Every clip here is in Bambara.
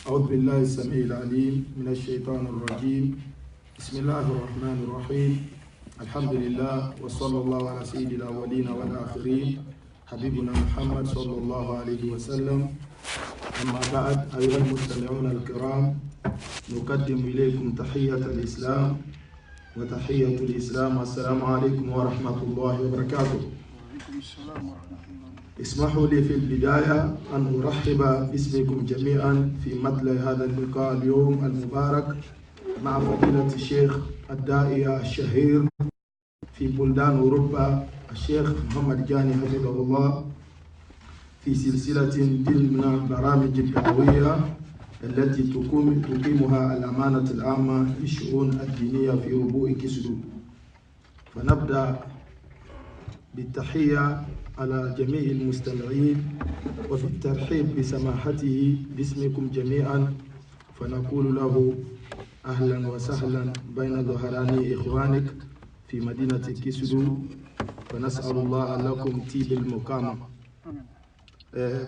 أعوذ بالله السميع العليم من الشيطان الرجيم. بسم الله الرحمن الرحيم. الحمد لله وصلى الله على سيد الأولين والآخرين حبيبنا محمد صلى الله عليه وسلم. أما بعد أيها المستمعون الكرام، نقدم إليكم تحية الإسلام، وتحية الإسلام السلام عليكم ورحمة الله وبركاته. اسمحوا لي في البداية أن أرحب باسمكم جميعا في مثل هذا اللقاء اليوم المبارك مع فضيلة الشيخ الداعية الشهير في بلدان أوروبا الشيخ محمد جاني حفظه الله في سلسلة ضمن البرامج الدعوية التي تقيمها الأمانة العامة للشؤون الدينية في ربوع كسلو. فنبدأ بالتحية على جميع المستمعين وبالترحيب بسماحته باسمكم جميعا، فنقول له أهلا وسهلا بين ظهراني إخوانك في مدينة كسلو، ونسأل الله لكم طيب المقامة.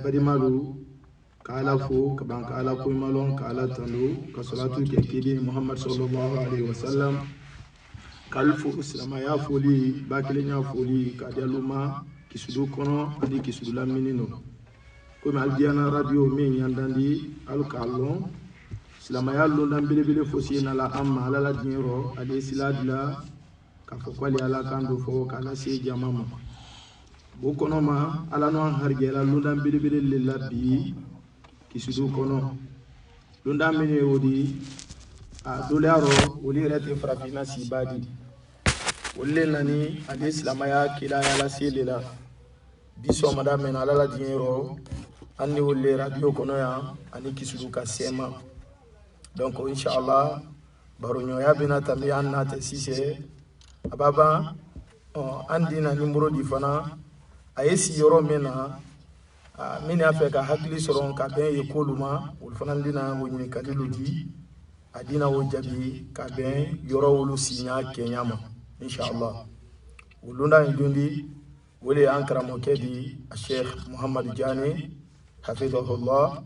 بديمالو كالا فو كبان كالا كويمالون كالا تنو كصلاة كيكيدي محمد صلى الله عليه وسلم kalfu islama ya foli bakelen ya foli kadialuma kisudu kono adi kisudu laminino ko mi aldiana radio min yandandi alkalon islama ya londan belebele fosi na la amma ala la dinero adi siladla ka fokwali ala kando fo kala se jamama bo kono ma ala no hargela londan belebele le labi kisudu kono londan mini wodi a dolaro woli rete frafina sibadi wolle nani adi islamaya kila yala selela biso madame na ala la dinero anni wolle radio kono ya ani kisudu ka sema. Donc inshallah baronyo ya bina tambi anna te sise ababa andi na nimero di fana ayesi yoro mena mini afeka hakili soron ka ben yekoluma wol fana ndina woni kadiludi adina wo jabi ka ben yoro wolu sinya kenyama inshallah. Wulunda ndundi wole ankara mokedi Sheikh Muhammad Jani hafizahullah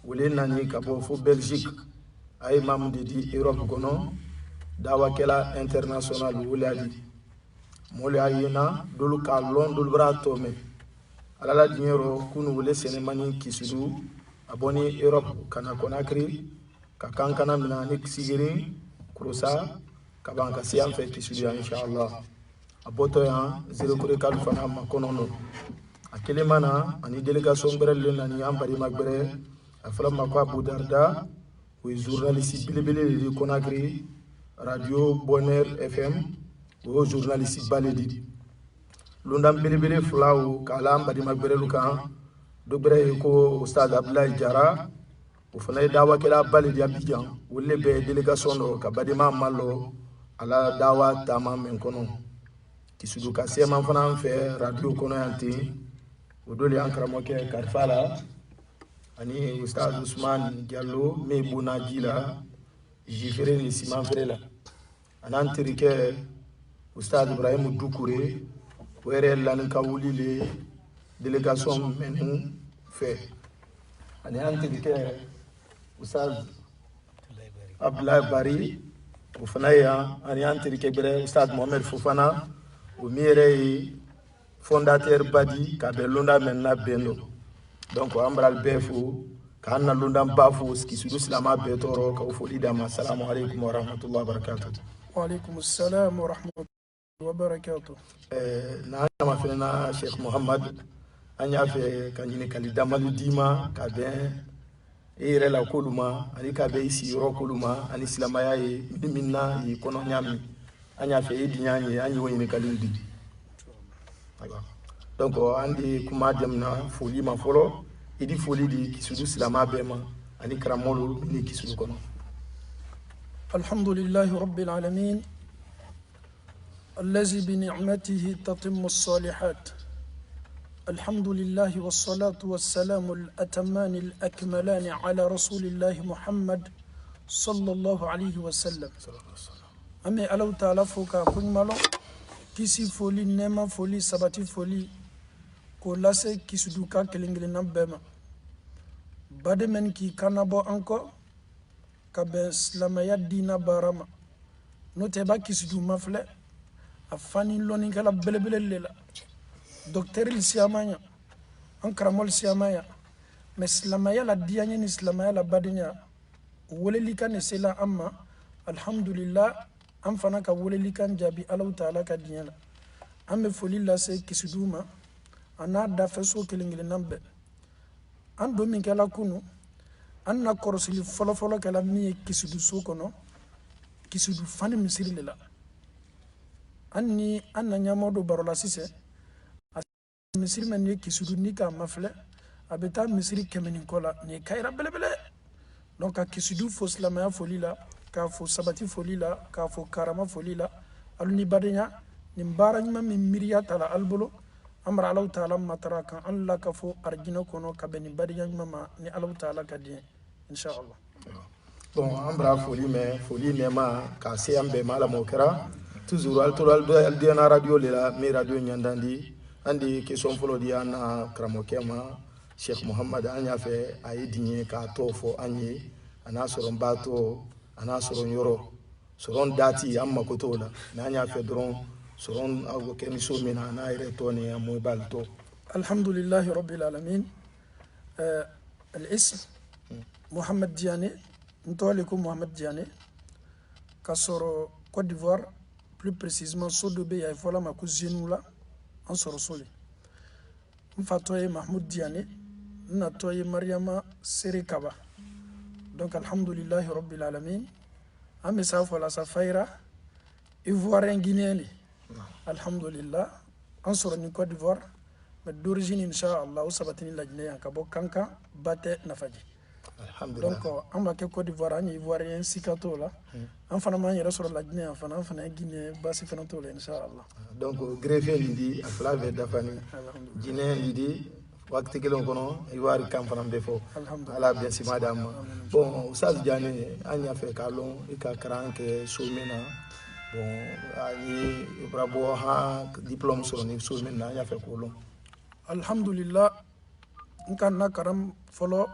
wole nani kabo fo Belgique ay mamdi di Europe gono dawa kela international wole adi mole ayina dolu ka lon dolu brato me alala dinero kunu wole senemani kisudu aboni Europe kana Conakry ka kankana mina ni sigiri kurusa kabanka siam fe kisudu inshallah aboto ya 044 fana makonono akele mana ani delegation berel nani ambari magbere afala makwa Boudarda ou journaliste bilebele de Conakry radio Bonheur FM ou journaliste baledi lundam bilebele flaw kala ambari magbere luka dobre ko Ustad Abdoulaye Diarra ufana dawa kala baledi Abidjan wolle be delegation do ka badima malo ala dawa tama men kono kisudu ka sema fana fe radio kono yanti odoli ankara moke karfala ani Ustad Ousmane Diallo me bunajila jifere ni siman frela anantirike Ustad Ibrahim Doukouré were lan kawuli le delegation menu fe ani antirike Ustad Abdoulaye Bari ufanaya ani antirike bere Ustad Mohamed Fofana o mire fondateur badi kabelunda menna bendo. Donc ambral befu kana lunda bafu skisudu islama betoro ka ufuli dama. Assalamu alaikum wa rahmatullahi wa barakatuh. Wa alaikum assalam wa rahmatullahi wa barakatuh. Na ma fena Sheikh Muhammad anya fe kanjini kalida maludima kabe ire la koluma ani kabe isi ro koluma ani islama yae minna yi kono nyami anya fe dinyanye anyi woni kaludi. Donc andi kuma demna foli ma folo idi foli di kisudu islama bema ani karamolu ni kisudu kono. Alhamdulillahi rabbil alamin allazi bi ni'matihi tatimmu as-salihat. Alhamdulillahi was-salatu was-salamu al-atamman al-akmalan ala rasulillahi Muhammad sallallahu alayhi wa sallam. Ame Allah ta'ala foka kunmalo kisi foli nema foli sabati foli ko lase kisuduka kelingilina bema bade men ki kanabo anko ka bɛn silamɛya diina baara ma n'o tɛ i b'a kisidu mafilɛ a fani lɔnnikɛla belebele le la dɔktɛri siyamaya an karamɔli siyamaya mɛ silamɛya la diyaɲɛ ni silamɛya la badenya weleli kan ne sela an ma alhamdulillah an fana ka weleli kan jaabi alahu taala ka diɲɛ la an bɛ foli lase kisidu ma a n'a dafɛso kelen kelennan bɛɛ an don min kɛla kunu an na kɔrɔsili fɔlɔfɔlɔ kɛla min ye kisidu so kɔnɔ kisidu fani misiri le la an ni an na ɲɛmɔgɔ do baro la sisan a misiri min ye kisidu ni k'a mafilɛ a bɛ taa misiri kɛmɛ ni kɔ la nin ye kayira belebele donc ka kisidu fo silamɛya foli la k'a fo sabati foli la k'a fo karama foli la alu ni badenya nin baara ɲuman min miiriya ta la alu bolo an bara alahu taala matara kan an la ka fo arijinɛ kɔnɔ ka bɛn nin badenya ɲuman ma ni alahu taala ka diɲɛ inshallah. Bon an bara foli mɛn foli nɛma k'a se an bɛɛ ma ala m'o kɛra toujours al tora al diyana radio le la min radio ɲandandi an de question fɔlɔ di an na karamɔgɔkɛ ma Sheikh Muhammad an y'a fɛ a ye diɲɛ k'a tɔ fɔ an ye a n'a sɔrɔ n b'a tɔ a n'a sɔrɔ n yɔrɔ sɔrɔ dati an mako t'o la mais an y'a fɛ dɔrɔn sɔrɔ a bɛ kɛ ni so min na a n'a yɛrɛ tɔ ni an mɔ b'ale tɔ. Alhamdulillahi rabbil alamin al-ism Muhammad Diané ntɔle ko Muhammad Diané ka sɔrɔ Côte d'Ivoire plus précisément so dɔ bɛ yen a ye fɔla ma ko Zenou la an sɔrɔ so le n fa tɔ ye Mahmoud Diané n na tɔ ye Mariama Sere Kaba donc alhamdulillahi rabbil alamin an bɛ sa fɔla sa fayira Ivoirien Guinéen le alhamdulillah an sɔrɔ ni Côte d'Ivoire mais d'origine inshallah o sabatini lajinɛ yan ka bɔ Kankan Baté Nafaji donc an b'a kɛ Côte d'Ivoire an ye Ivoirien sika t'o la an fana m'an yɛrɛ sɔrɔ lajinɛ yan fana an fana ye Guinée basi fana t'o la inshallah donc greffier lidi a fila bɛ dafani Guinée lidi waati kelen kɔnɔ Ivoire kan fana bɛ fɔ ala bɛn sima d'an ma bon Ustaz Diané an y'a fɛ k'a lɔn i ka kalan kɛ so min na bon an ye i bɔra bɔ han diplôme sɔrɔ ni so min na an y'a fɛ k'o lɔn. Alhamdulillah n ka na karam fɔlɔ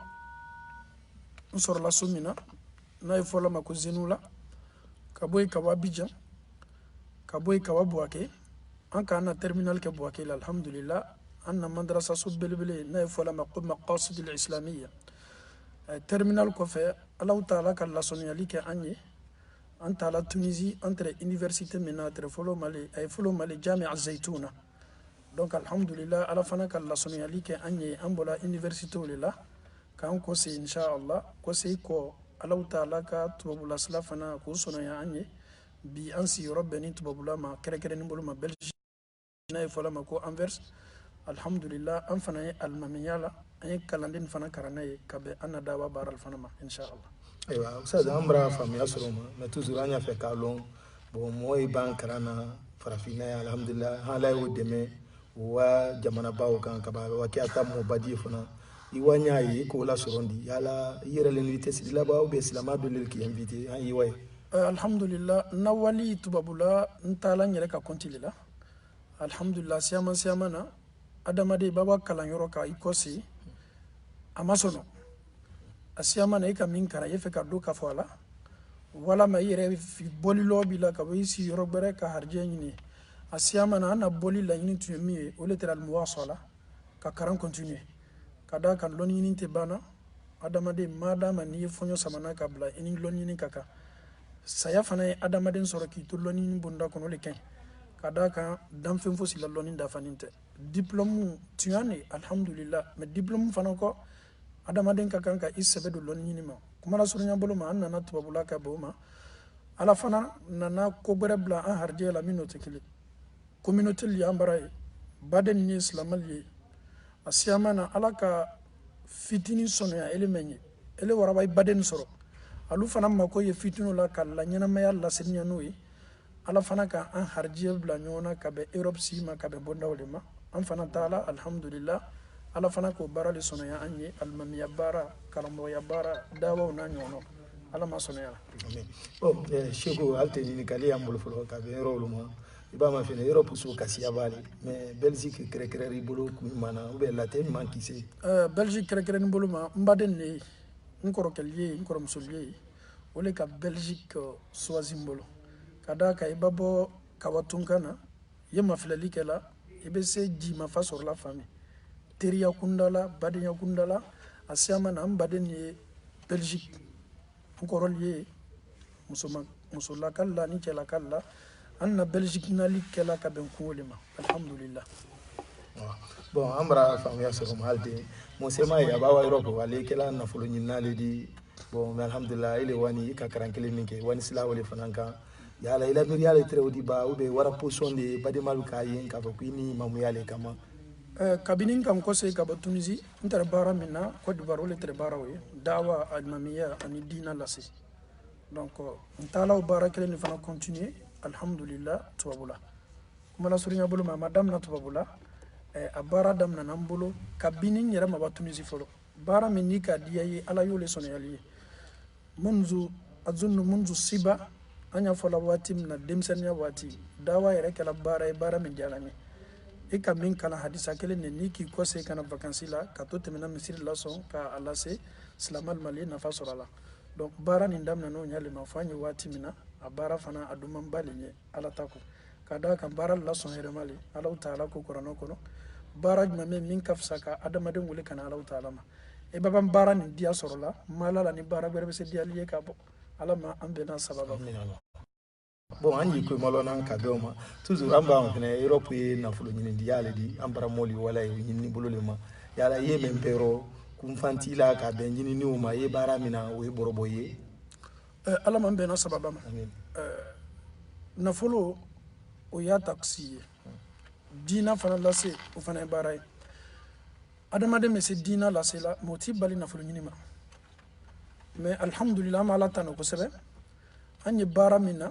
n sɔrɔla so min na n'a ye fɔlɔ ma ko Zenou la ka bɔ yen ka bɔ Abidjan ka bɔ yen ka bɔ Buaké an k'an na terminal kɛ Buaké la alhamdulillah an na madrasa so belebele n'a ye fɔla ma ko Maqasid al-Islamiyya terminal kɔfɛ alahu taala ka lasɔnyali kɛ an ye an taala Tunisie entre université min na a ye fɔlɔ Mali Jami'a Zaytouna donc alhamdulillah ala fana ka lasɔnyali kɛ an ye an bɔra université le la k'an kɔse inshallah kɔse kɔ alahu taala ka tubabula sila fana k'o sɔnɔya an ye bi an sigiyɔrɔ bɛnni tubabula ma kɛrɛnkɛrɛnnen bolo ma Belgique n'a ye fɔla ma ko Anvers alhamdulillah an fana ye alimamiya la an ye kalanden fana karanna ye ka bɛn an na dawa baara fana ma inshallah. Ayiwa Ustaz an bara faamuya sɔrɔ ma mais toujours an y'a fɛ k'a lɔn bon mɔgɔ ye b'an kalan na farafinna ye alhamdulillah ala y'o dɛmɛ wa jamanabaw kan ka ba wa kɛ a ta mɔgɔba di fana i wa ɲ'a ye k'o la sɔrɔ di yala i yɛrɛ le tɛ siri laban ou bien silamɛ dɔ le k'i invité an yi wa ye. Alhamdulillah na wali tubabula n taala n yɛrɛ ka compte le la alhamdulillah siyama na adamaden baba kalanyɔrɔ ka i kɔsi a ma sɔnɔ a siyama na i ka min kalan i fɛ ka don ka fɔ a la walama i yɛrɛ bɔlilɔ b'i la ka bɔ i sigiyɔrɔ gbɛrɛ ka harijɛ ɲini a siyama na an na bɔli laɲini tun ye min ye o le tɛ almuwaso la ka karan continue ka da kan lɔnni ɲini tɛ banna adamaden madama n'i ye fɔɲɔ samana ka bila i ni lɔnni ɲini ka kan saya fana ye adamaden sɔrɔ k'i to lɔnni ɲini bonda kɔnɔ o le ka ɲi ka da kan danfɛn fosi la lɔnni dafanin tɛ diplôme tiɲɛ ne alhamdulillah mais diplôme fana kɔ adamaden ka kan ka i sɛbɛ don lɔnni ɲini ma kuma la surunya bolo ma an nana tubabula ka bɛn o ma ala fana nana ko wɛrɛ bila an harijɛ la min n'o tɛ kelen communauté li an bara ye baden ye silamɛli ye a siyama na ala ka fitini sɔnɔya ele mɛn ye ele waraba i baden sɔrɔ alu fana mako ye fitiniw la ka la ɲɛnamaya lasiriya n'o ye ala fana ka an harijɛ bila ɲɔgɔn na ka bɛn Europe si ma ka bɛn bondaw de ma an fana taala alhamdulillah ala fana k'o baara le sɔnɔya an ye alimamiya baara karamɔgɔya baara dawaw n'a ɲɔgɔnnaw ala ma sɔnɔya la. Bon Seku hali tɛ ɲininkali y'an bolo fɔlɔ ka bɛn yɔrɔ olu ma ba ma fene Europe so kasiya bale mais Belgique kere bolo kumana ou bien la te man qui c'est Belgique kere ni bolo ma mbaden ne nkoro kelye nkoro musolye ole ka Belgique swazim kada ka ibabo kawatunkana yema filali kela ibe se ji ma fa sur la famille teriya kundala badenya kundala asiama na mbaden ne Belgique nkoro liye musola kala ni kela kala anna Belgique nali kela ka ben kuolema alhamdulillah. Bon ambra famia so malde mo sema ya bawa Europe wale kela na fulu nyinale di bon mais alhamdulillah ile wani ka karankele ninke wani sila wale fananka ya la ila miri yale tre odi ba ube wara position de bade maluka yin ka bakini mamu yale kama kabinin kan ko se ka ba Tunisie inter bara minna Côte d'Ivoire wala tre bara we dawa almamiya ani dina lasi donc ntala bara kele ni fana continuer alhamdulillah tubabula kuma la surinya bulu ma madame na tubabula a bara damna nambolo kabinin yara ma ba Tunisie folo bara minni ka diyaye ala yole sonayali munzu azunnu munzu siba anya fola wati na demsanya wati dawa yare kala bara min jalami e ka min kala hadisa kele ne niki ko se kana vacances la ka to temena misir la son ka ala se islamal mali na fasorala donc bara ni ndamna no nyale ma fanyi wati mina a bara fana aduma mbali nye ala tako kada kan bara la son here mali ala taala ko korano kono bara jumame min kafsaka adamaden wule kana ala taala ma e babam bara ni dia sorola malala ni bara berbe se dia liye ka bo ala ma ambena sababa bon anyi ko malona ka doma toujours amba on fene Europe na fulo nyini diale di ambara moli wala nyini bolole ma yala ye membero kumfantila ka ben nyini ni o ma ye bara mina o e boroboye ala ma ambena sababa ma na fulo o ya taxi dina fana lase o fana bara adamade me se dina lase la moti bali na fulo nyini ma mais alhamdulillah ma ala tano ko sebe anye bara mina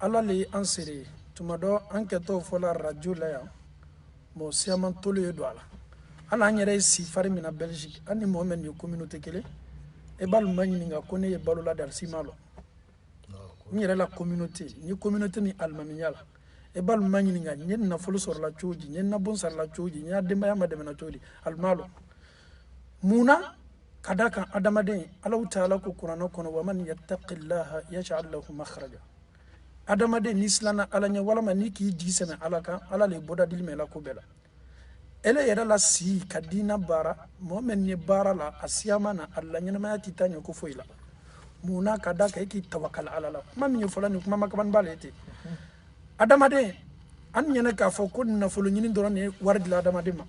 ala le ansere tumado anketo fola radio la ya mo siaman tolo yedo ala anyere si fari mina Belgique ani mo men yo communauté kele e bal magni nga kone e balola dar simalo nyere la communauté ni almaminyala e bal magni nga nyen na folo sor la choji nyen na bon sar la choji nya demba ya mademe na choji almalo muna kadaka adamade Allah ta'ala ko qur'ano kono wa man yattaqillaha yaj'al lahu makhraja adamade nislana alanya wala maniki jiseme alaka ala le boda dilme la ko bela ele yera la si kadina bara momen ni bara la asiyama na alla nyana ma titanyo ko foila muna kadaka yiki tawakkal ala la mami fulani kuma makaban balete adamade an nyana ka fo ko na fulu nyini dorane wardi la adamade ma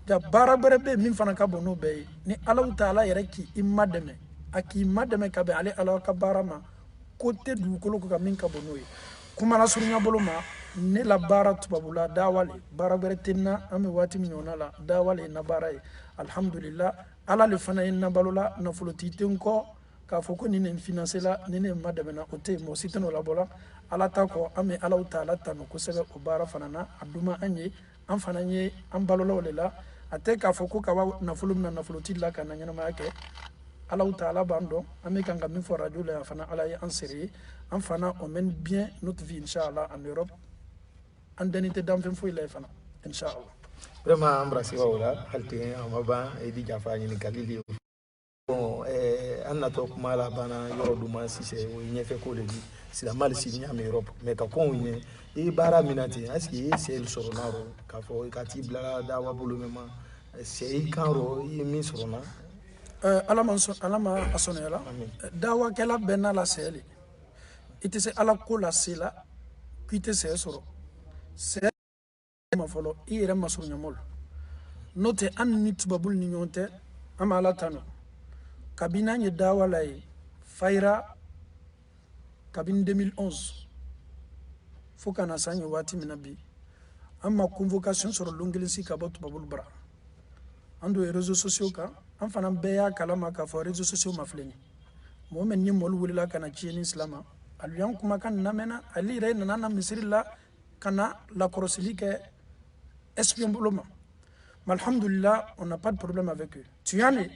ja bara berebe min fana ka bono be ni Allah ta'ala yera ki imademe aki imademe ka be ale ala ka bara ma côté du kolo ko min ka bono kuma la surunya bolo ma ne la bara tubabula dawale bara beretina ame wati minyona la dawale na bara alhamdulillah ala le fana na balola na fuloti tenko ka foko ni ne financer la ni ne madame na ote mo siteno la bola ala ta ko ame ala ta'ala tano ko sebe o bara fana na aduma anye an fana nye an balola wala la ate ka foko ka na fulum na fuloti la kana nyana ma yake Allah ta'ala bando ame kanga min fo radio la fana ala ya anseri an fana on mène bien notre vie inchallah en Europe en danité dam fem fo ila fana inchallah vraiment embrasser wala halte amaba e di jafa ni galili bon anna to kuma la bana yoro duma si se o nyefe ko le di si la mal si nya Europe mais ka ko wi e bara minati aski c'est le soronaro ka fo ka ti bla dawa bulu mema c'est kanro e mi sorona alama asonela dawa kala benna la seli ite se ala ko la sela kite se soro se ma folo ire masuru nyamol note an nit babul ni nyonte amala tano kabina ni dawa lay fayra kabine 2011 fokana sanyo wati minabi amma convocation sur l'onglesi kabot babul bra ando réseaux sociaux ka an fana beya kalama ka fo réseaux sociaux mafleni momen ni mol wulila kana chini islama aliyan kuma kan namena ali re nana misrilla kana la corosilique espion boloma alhamdulillah on n'a pas de problème avec eux tu en es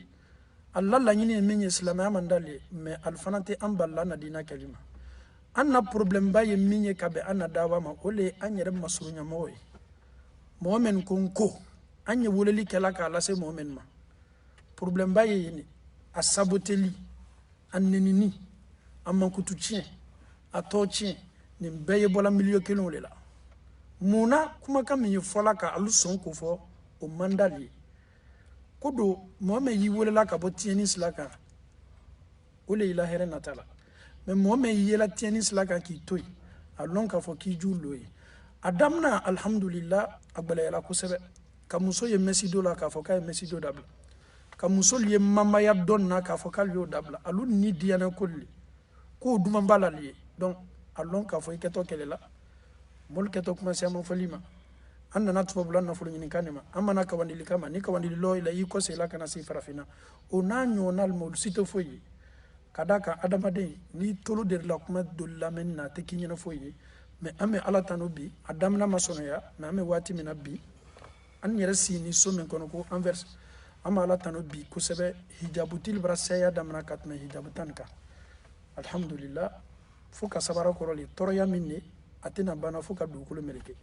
Allah la nyini men islama mandale mais al fanate amballa na dina kalima anna problem ba ye minye kabe anna dawa ma ole anyere masurunya moy momen konko anye woleli kala ka la se momen ma problem ba ye ni asaboteli annenini amankutu tien atotien ni beye bola milieu kelon le la muna kuma kam ye fola ka alu son ko fo o mandali kodo momen yi wolela ka bo tieni slaka ole ila here natala mais momen yi la tieni slaka ki toy alon ka fo ki juloy adamna alhamdulillah agbala yala ko sebe ka muso ye mesido la ka fo ka mesido dabla ka muso ye mama ya donna ka fo ka yo dabla alu ni diana kolli ko duma balali donc alon ka fo iketo kelela mol keto kuma sama folima anna na tuba bulan na fulu nyini kanema amana ka wandili kama ni ka wandili lo ila yiko se la kana si farafina ona nyonal mo sito foyi kadaka adamade ni tolo der la kuma do lamen na te kinyana foyi mais ame ala tanobi adamna masono ya mais ame wati mina bi an yere sini so men kono ko envers ama ala tanobi ko sebe hijabutil brasaya damna katme hijabutanka alhamdulillah fuka sabara koroli toroya minne atina bana fuka dukulu meleke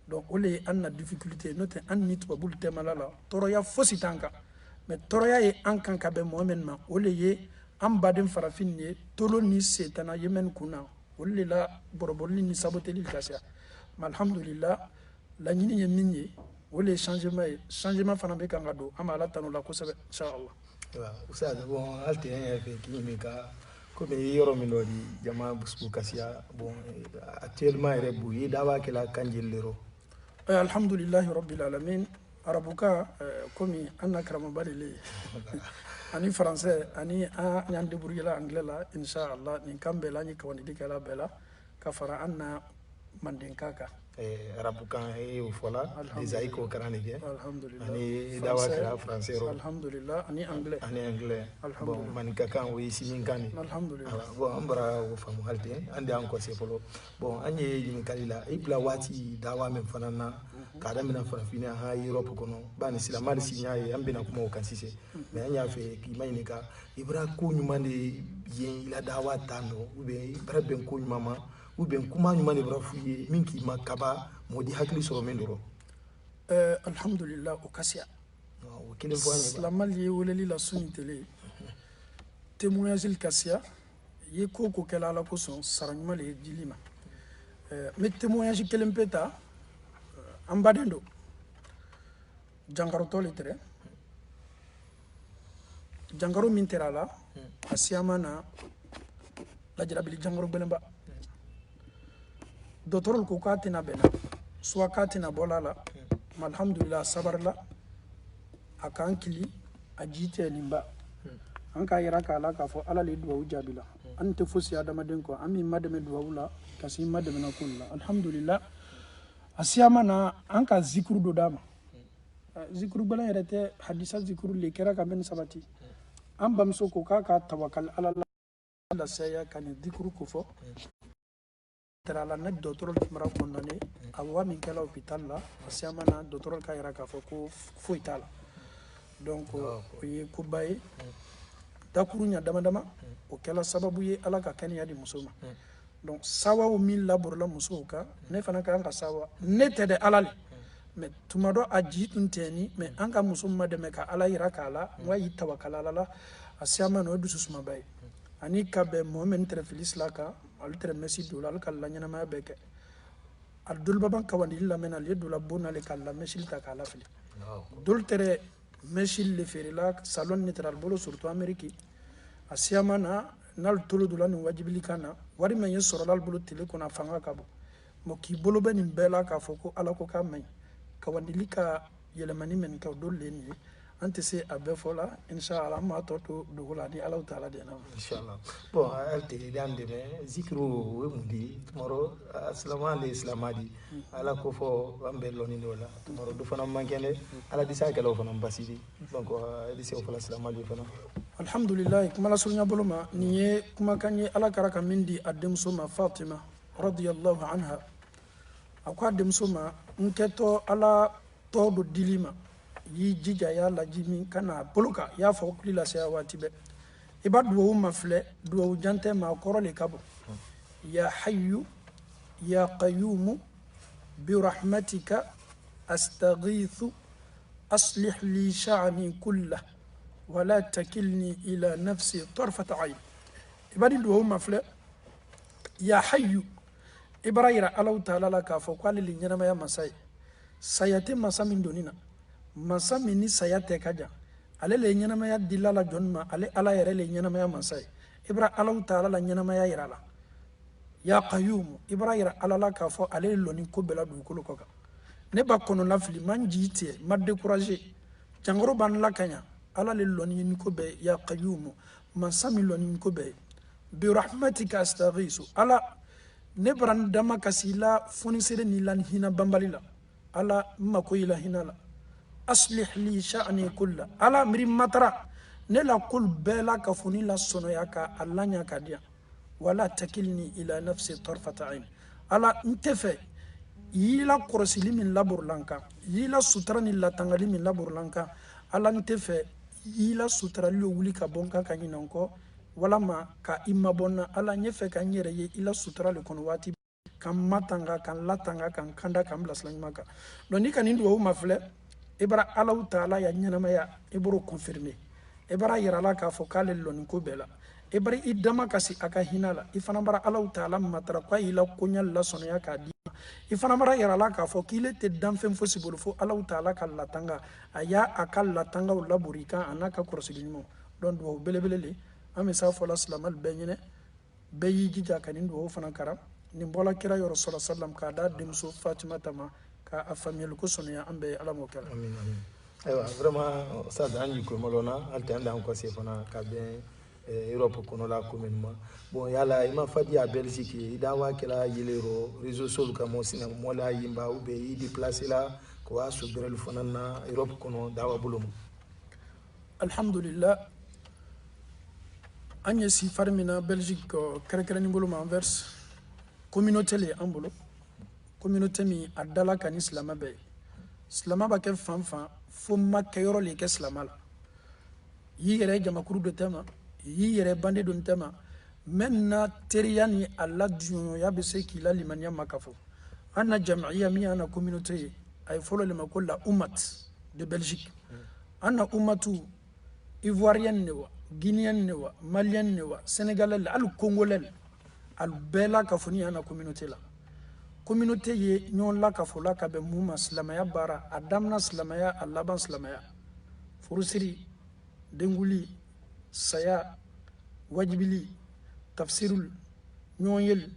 donc ole anna difficulté note an nit babul temalala toroya fosi tanka mais toroya e ankan kabe momen ma ole ye am badin farafin ne tolo ni setana yemen kuna ole la borobolni ni saboteli kasia alhamdulillah la nyini ye minye ole changement fana be kanga do ama ala tanu la ko sebe inshallah wa usada bon alte en fe kimika comme yoro min di jama busbu kasia bon actuellement ere bu yi dawa kala kanjellero alhamdulillah rabbil alamin arabuka comme anna karama balile ani français ani a nyande burgela anglais la inshallah ni kambe la ni kawani dikala bela ka fara anna mandenkaka arabukan e fola des aiko karanige alhamdulillah ani dawa kala français ro alhamdulillah ani anglais bon manikaka wi sininkani alhamdulillah bon ambara wo famu halte ande encore c'est polo bon anye yini kalila ibla wati dawa men fanana kada mina farafina ha Europe kono bani silamali sinya e ambina kuma o kansise mais anya fe ki mayinika ibra ko nyumande yen ila dawa tando ube ibra ben ko nyumama ube kuma nyumande ibra fuye minki makaba modi hakli so men doro alhamdulillah o kasia o kile fo anya silamali woleli la sunni tele témoignage il kasia ye koko kala la ko son saranyumale dilima mais témoignage kelempeta ambadendo jangaro tole tere jangaro minterala asiamana la jarabili jangaro belemba docteur ko katina bena soit katina bolala alhamdulillah sabarla akankili ajite limba anka yara kala ka fo ala le duwa ujabila ante fosi adama den ko ami madame duwa wula kasi madame na kunla alhamdulillah asiyamana anka zikru do dama zikru bala yarate hadisa zikru le kera ka ben sabati am bamso ko ka tawakkal ala Allah saya kan zikru ko fo tara la nak docteur mara konnane awa min kala hôpital la asiyamana docteur ka yara ka fo ko fo itala donc o ye ko baye dakurunya dama o kala sababu ye ala ka kaniya di musoma donc sawa o min labor la musoka ne fana kan ka sawa ne tede alal mais tumado aji tunteni mais anka musoma de me ka ala ira kala wa yi tawakkala la asiama no du susuma bay ani kabe momen tre filis la ka al tre messi dolal kala nyana ma beke adul baban kawandi la mena le dola bona le kala mesil ta kala fili dol tere mesil le ferila salon netral bolo surtout ameriki asiama na nal tolo dula ni wajibili kana wari men yesoro lal bulu tele kona fanga kabo mo ki bolo ben bela ka foko ala ko ka may ka wandili ka yelemani men ka dolle ni ante se abe fola inshallah ma to do gola di allah taala de na inshallah bon alte dande me zikru we mundi tomorrow assalamu alayhi islamadi ala ko fo ambe loni dola tomorrow do fana mankene ala di sa kala fana basidi donc di se fola assalamu alayhi fana alhamdulillah kuma la sunya boloma niye kuma kanye ala karaka mindi adem soma fatima radiyallahu anha akwa adem soma nketo ala todo dilima yi jija ya la jimi kana boluka ya fo kulila se awati be ibadu wo mafle do jante ma korole kabo ya hayyu ya qayyumu birahmatika astaghithu aslih li sha'ni kullah wala takilni ila nafsi tarfata ayn. Ibadi duwa mafle ya hayyu ibrahira alau ta'ala la ka fo kwali li nyana ya masai sayate masamin donina masamini sayate kaja ale le nyana ya dilala jonma ale ala yere le nyana ya masai ibra alau ta'ala la nyana ya irala ya qayyum ibrahira ala la ka fo ale loni ko bela du ko ko ne ba kono lafli man jite ma décourager jangoro ban la kanya ala le loni ni ko be ya qayyum masami loni ko be bi rahmatika astaghisu ala ne bran dama kasila foni sere ni lan hina bambalila ala mako ila hinala aslih li sha'ni kulla ala miri matara ne la kul bela ka foni la sono yaka allanya kadia wala takilni ila nafsi tarfata ayn ala ntefe yila korosili min labur lanka yila sutra ni latangali min labur lanka ala ntefe yila sutra li wuli ka bonka kanyina ko wala ma ka imma bonna ala nyefe ka nyere ye ila sutra le kono wati kan matanga kan latanga kan kanda kan blaslan maka don ni kan ndo ma fle ibra ala taala ya nyana maya ibro confirmer ibra yarala ka fokale lon ko bela ibra idama kasi aka hinala ifana bara ala taala matara kwa ila kunya la sono ya ka di ifana bara yarala ka fokile te damfem possible fo ala taala ka latanga aya akal latanga laburika anaka korsilimo don do belebelele ame sa fola salamal benyene bayi jija kanin do fana karam ni bola kira yo rasul sallam ka da dimso fatima tama ka afamiyel ko sonya ambe ala mo kala amin amin aywa vraiment ça danji ko molona altanda ko se fana ka ben Europe kono la communement bon yala ima fadi a Belgique ida wa kala yelero réseau social ka mo sina mo la yimba ube yi déplacer la ko asu berel fana na Europe kono dawa bulum alhamdulillah anya si farmina Belgique kere bolo ma Anvers communauté le ambolo communauté mi adala kan islam be islam ba ke fanfan fo makka yoro le ke islam la yi yere jama kuru de tema yi yere bande don tema menna teriyani alla dunya ya be se kila limaniya makafo ana jam'iyya mi ana communauté ay folo le makolla ummat de Belgique ana ummatu ivoirienne ne wa guinéenne ne wa malienne ne wa sénégalais al congolais al bela kafoni ana communauté ye nyon la kafola ka be muma islamaya bara adamna islamaya allaban islamaya furusiri denguli saya wajibili tafsirul nyonyel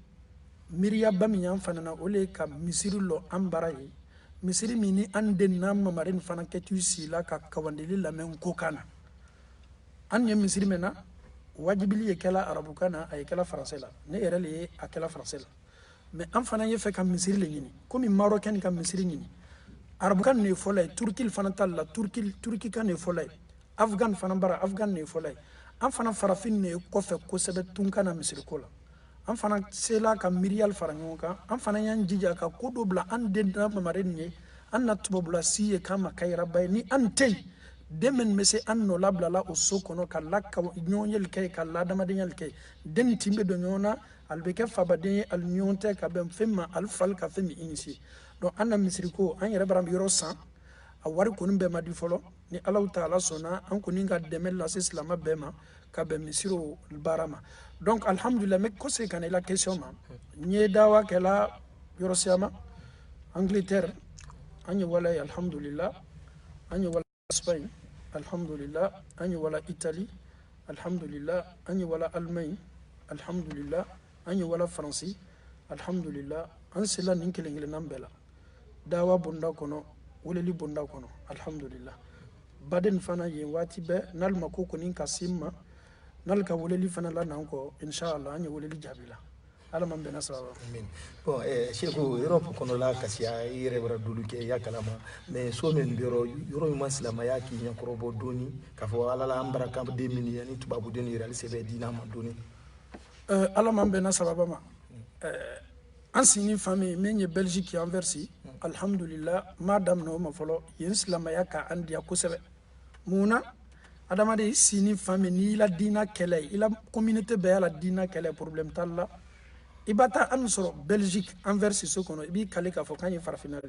miriya bamiyan fanana ole ka misirulo ambara ye misiri mini ande nam marin fana ketu sila ka kawandili la men kokana an ye misiri mena wajibili ye kala arabu kana ay kala français la ne yere le akala français la mais an fana ye fe ka misiri le nyini comme marocain ka misiri nyini arabu kan ne folay turkil fana talla turki kan ne folay afghan fana bara afghan ne folay an fana farafin ne ko fe ko sebe tunkana misiri ko la an fana sela ka mirial faranyoka an fana yan jija ka ko do bla an den na mamarin ne an na tubo bla siye kama kayra bay ni an tay demen mese an no labla la o sokono ka lakka nyonyel kay ka la dama denyal kay den timbe do nyona albeke fabade al nyonte ka bem femma al fal ka femi inisi donc an na misiri ko an yere baram yoro 100 a wari ko nimbe madi folo ni Allah taala sona an ko ninga demel la islam bema ka be misiro barama donc alhamdulillah me ko se kan la question ma nye dawa kala yoro siama Angleterre anya wala alhamdulillah anya wala Spain alhamdulillah anya wala Italie alhamdulillah anya wala Allemagne alhamdulillah anya wala France alhamdulillah an sila ninkele nambela dawa bunda kono wuleli bunda kono alhamdulillah baden fana ye wati be nal makoko nin kasimma nal ka wuleli fana la nanko inshallah anya wuleli jabila ala man be nasaba amin bon cheikhou Europe kono la kasiya yere bara duluke ya kalama mais so men biro yoro man silama ya ki nyakoro bo doni ka fo ala la ambara kam 2000 yani tubabu doni real sebe dina ma doni ala man be nasaba ma an sini famille menye Belgique ya Anversi alhamdulillah madam no ma folo yen silama ya ka andia ko sebe muna adama de sini famille ni la dina kele ila communauté be la dina kele problème talla ibata an soro Belgique Anvers Sissoko kono ibi kale ka fo kany farafinal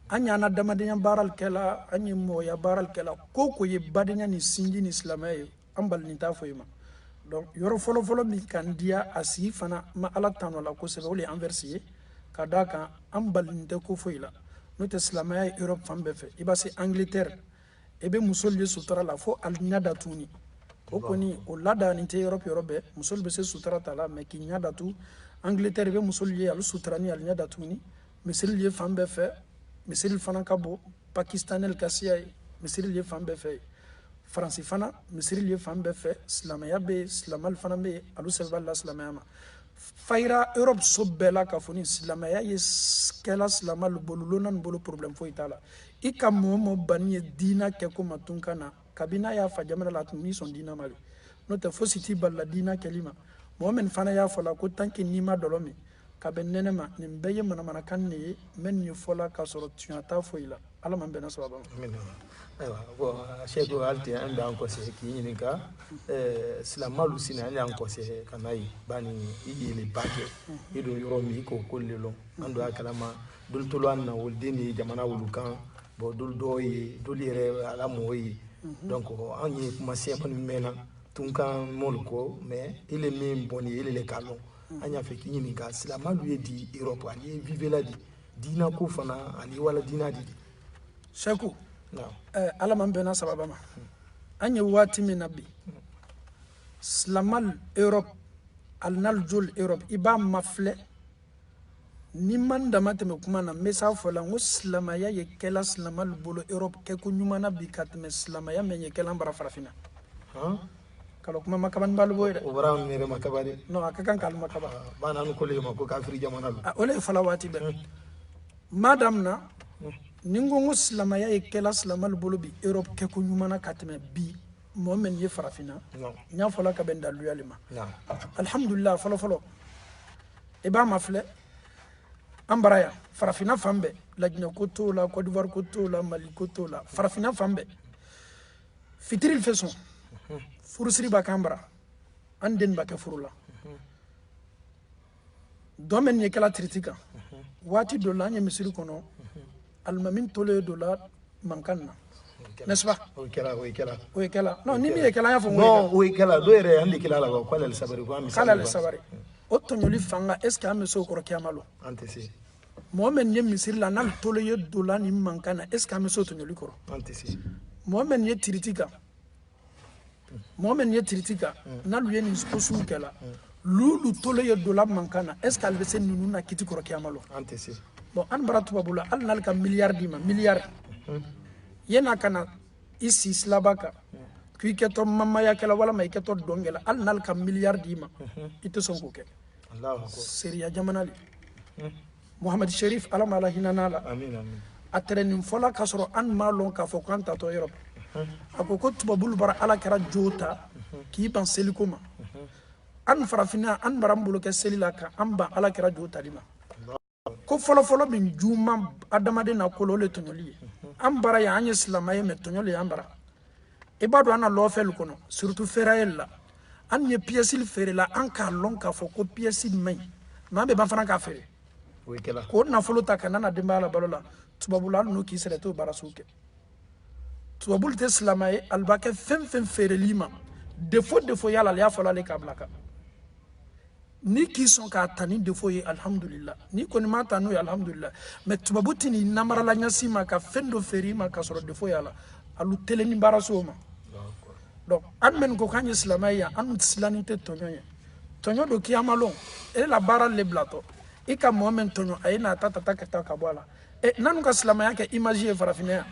anya na damadenya baral kala anyi moya baral kala koko ye badenya ni sinji ni islamay ambal ni ta foyima donc yoro folo folo mi kan dia asi fana ma ala tano la ko sebe woli Anversi kadaka ambal ni te ko foyila no te islamay Europe fambe fe ibasi Angleterre ebe musol ye sutra la fo al nyada tuni okoni o lada ni te Europe Europe musol be se sutra tala me ki nyada tu Angleterre be musol ye al sutra ni al nyada tuni misil ye fambe fe misil fana kabo Pakistanel kasiya misil ye fambe fe France fana misil ye fambe fe islamaya be islamal fana be alu seballa islamaya ma fayra Europe sobela ka foni islamaya ye kela islamal bolulonan bolu problem fo itala ika momo banye dina ke ko matunkana kabina ya fa jamana la tumi son dina mali no te fo siti balla dina kelima momen fana ya fola ko tanki nima dolomi kabenene ma nimbeye mana kanne men ni fola ka soro tuata foila ala man bena sababa amin aywa bo shego alti anda anko se ki yininka islamalu sina anda anko se kanai bani yili bake ido yoromi ko kollelo ando akalama dul tulwan na woldini jamana wulukan bo dul doyi dul yere ala moyi donc anyi kuma se man mena tunkan molko mais il est même boni il est calon anya fe kinyini ga silamalu ye di Europe ali vive la di dina ko fana ali wala dina di shaku ala man bena sababa ma anya wati min nabi slamal Europe al naljul Europe iba mafle ni man damate me kuma na mesa fola muslimaya ye kela slamal bolo Europe ke ko nyumana bi katme islamaya me ye kela mbara farafina kalau kuma makaban balu boy de obran mere makabari no akakan kal makaba bana no kolle mako kafiri jamana ole falawati be madam na ningo muslima ya ikela islamal bolo bi Europe ke ko nyumana katme bi momen ye farafina nya fola ka ben dalu yalima alhamdulillah folo e ba mafle ambaraya farafina fambe lajna koto la Côte d'Ivoire koto la Mali koto la farafina fambe fitril façon furusiri bakambra anden baka furula domen ye kala tritika wati dola nya misiri kono almamin tole dola mankanna n'est-ce pas o kala non ni mi ye kala ya fo no o kala do ere andi kala la ko la sabari ko ami kala la sabari o tonyoli fanga est ce que am so ko kiamalo antesi momen ye misiri la nal tole ye dola ni mankanna est ce que am so tonyoli ko antesi momen ye tritika momen ye tritika nalu ye ni sposu kala lulu tole ye dola mankana est ce qu'elle be sen nunu na kiti koro kiamalo antesi bon an baratu babula al nal ka milliard dima milliard yena kana isi slabaka ki keto mamma ya kala wala may keto dongela al nal ka milliard dima ite sonko ke Allahu akbar seriya jamanali Muhammad Sharif alama ala hinanala amin atrenin fola kasoro an malon ka fo kanta to Europe ako ko tubabul bara ala kara jota ki ban selikoma an farafina an barambulo ke selila ka an ba ala kara jota lima ko folo min juma adamade na kolole tonyoli an bara ya an islamaye me tonyoli an bara ibadu ana lofel kono surtout ferraella an ye pièce ferela an ka lon ka fo ko pièce may ma be ban fana ka fere ko na folo ta kanana dimbala balola tubabula no ki sere to bara suke tubabul te islamaye albake fem fere lima defo yala ya fola le kablaka ni ki son ka tani defo ye alhamdulillah ni ko ni ma tanu ya alhamdulillah mais tubabuti ni namara la nyasi ma ka fendo feri ma ka soro defo yala alu tele ni baraso ma donc an men ko kan islamaye an islamite tonyo do ki amalon e la bara le blato e ka moment tonyo ayina tata ka bwala e nanu ka islamaye ke imagine farafina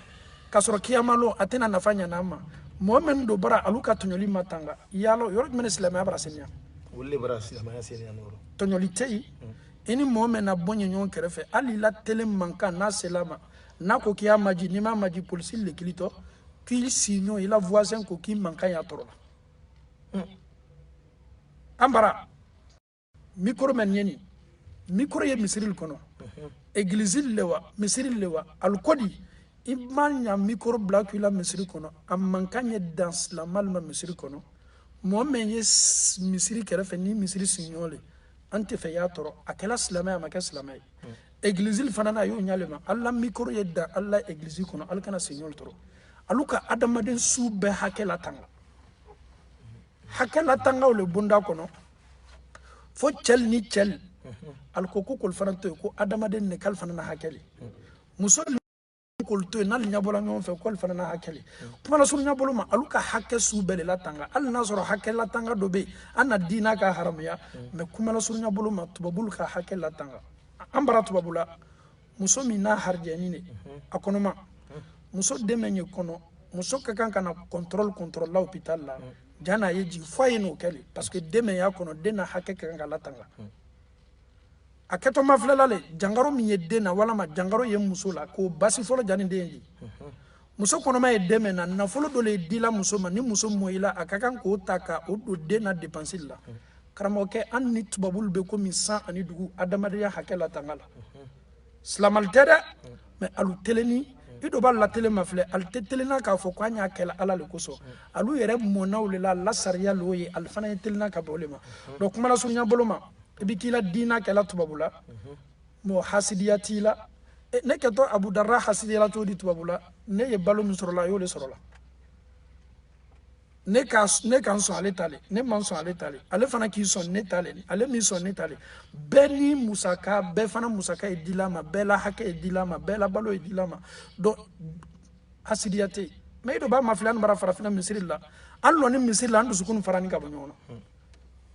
kasoro kiyamalo atena nafanya nama momen do bara aluka tonyoli matanga yalo yorot men islamaya bara senya wolle bara islamaya senya noro tonyoli tei ini momen na bonye nyon kerefe ali la tele manka na selama na ko kiyamaji ni ma maji police le kilito ki sinyo ila voisin ko ki manka ya torola ambara mikro men yeni mikro ye misiril kono église lewa misiril lewa alkodi imanya mikro black ila misiri kono amankanye dans la malma misiri kono mo menye misiri kerefe ni misiri signole ante fe ya toro akela silamaya ma kɛ silamaya église fana na yo nyalema alla micro yedda alla église kono al kana señol toro aluka adamaden su be hakela tanga o le bunda kono fo cel ni cel al ko kol fana to ko adamaden ne kal fana na hakeli muso kol to nal nyabola ngon fe kol fana na hakeli kuma la sunu nyabolo ma aluka hakke su be la tanga al nasoro hakela tanga do be anna dina ka haramya me kuma la sunu nyabolo ma tubabul ka hakela tanga ambara tubabula muso mina harjeni ne akonoma muso demenye kono muso ka kan kana contrôle la hôpital la jana yeji foye no keli parce que deme ya kono dena hakke ka kan la tanga aketo maflela le jangaro mi yedena wala ma jangaro ye muso la ko basi folo jani denji muso kono ma yedeme na folo dole dila muso ma ni muso moyila akakan ko taka o do dena dépenser la karamo ke an ni tubabul be ko mi san ani dugu adamadiya hakela tangala slamal tere mais alu teleni ido ba la tele mafle al telena ka fo ko anya kala ala le koso alu yere monawle la sariya loye al fana telena ka bolema donc mala sunya boloma ibikila dina kala tubabula mo hasidiyati la ne keto abu darra hasidiyala to di tubabula ne ye balo mi sorola yo le sorola ne kan so ale tale ne man so ale tale ale fana ki son ne tale ale mi son ne tale beni musaka be fana musaka e dilama bela hake e dilama bela balo e dilama do hasidiyati me do ba maflan bara farafina misrilla allo ni misrilla andu sukun farani ka bonyono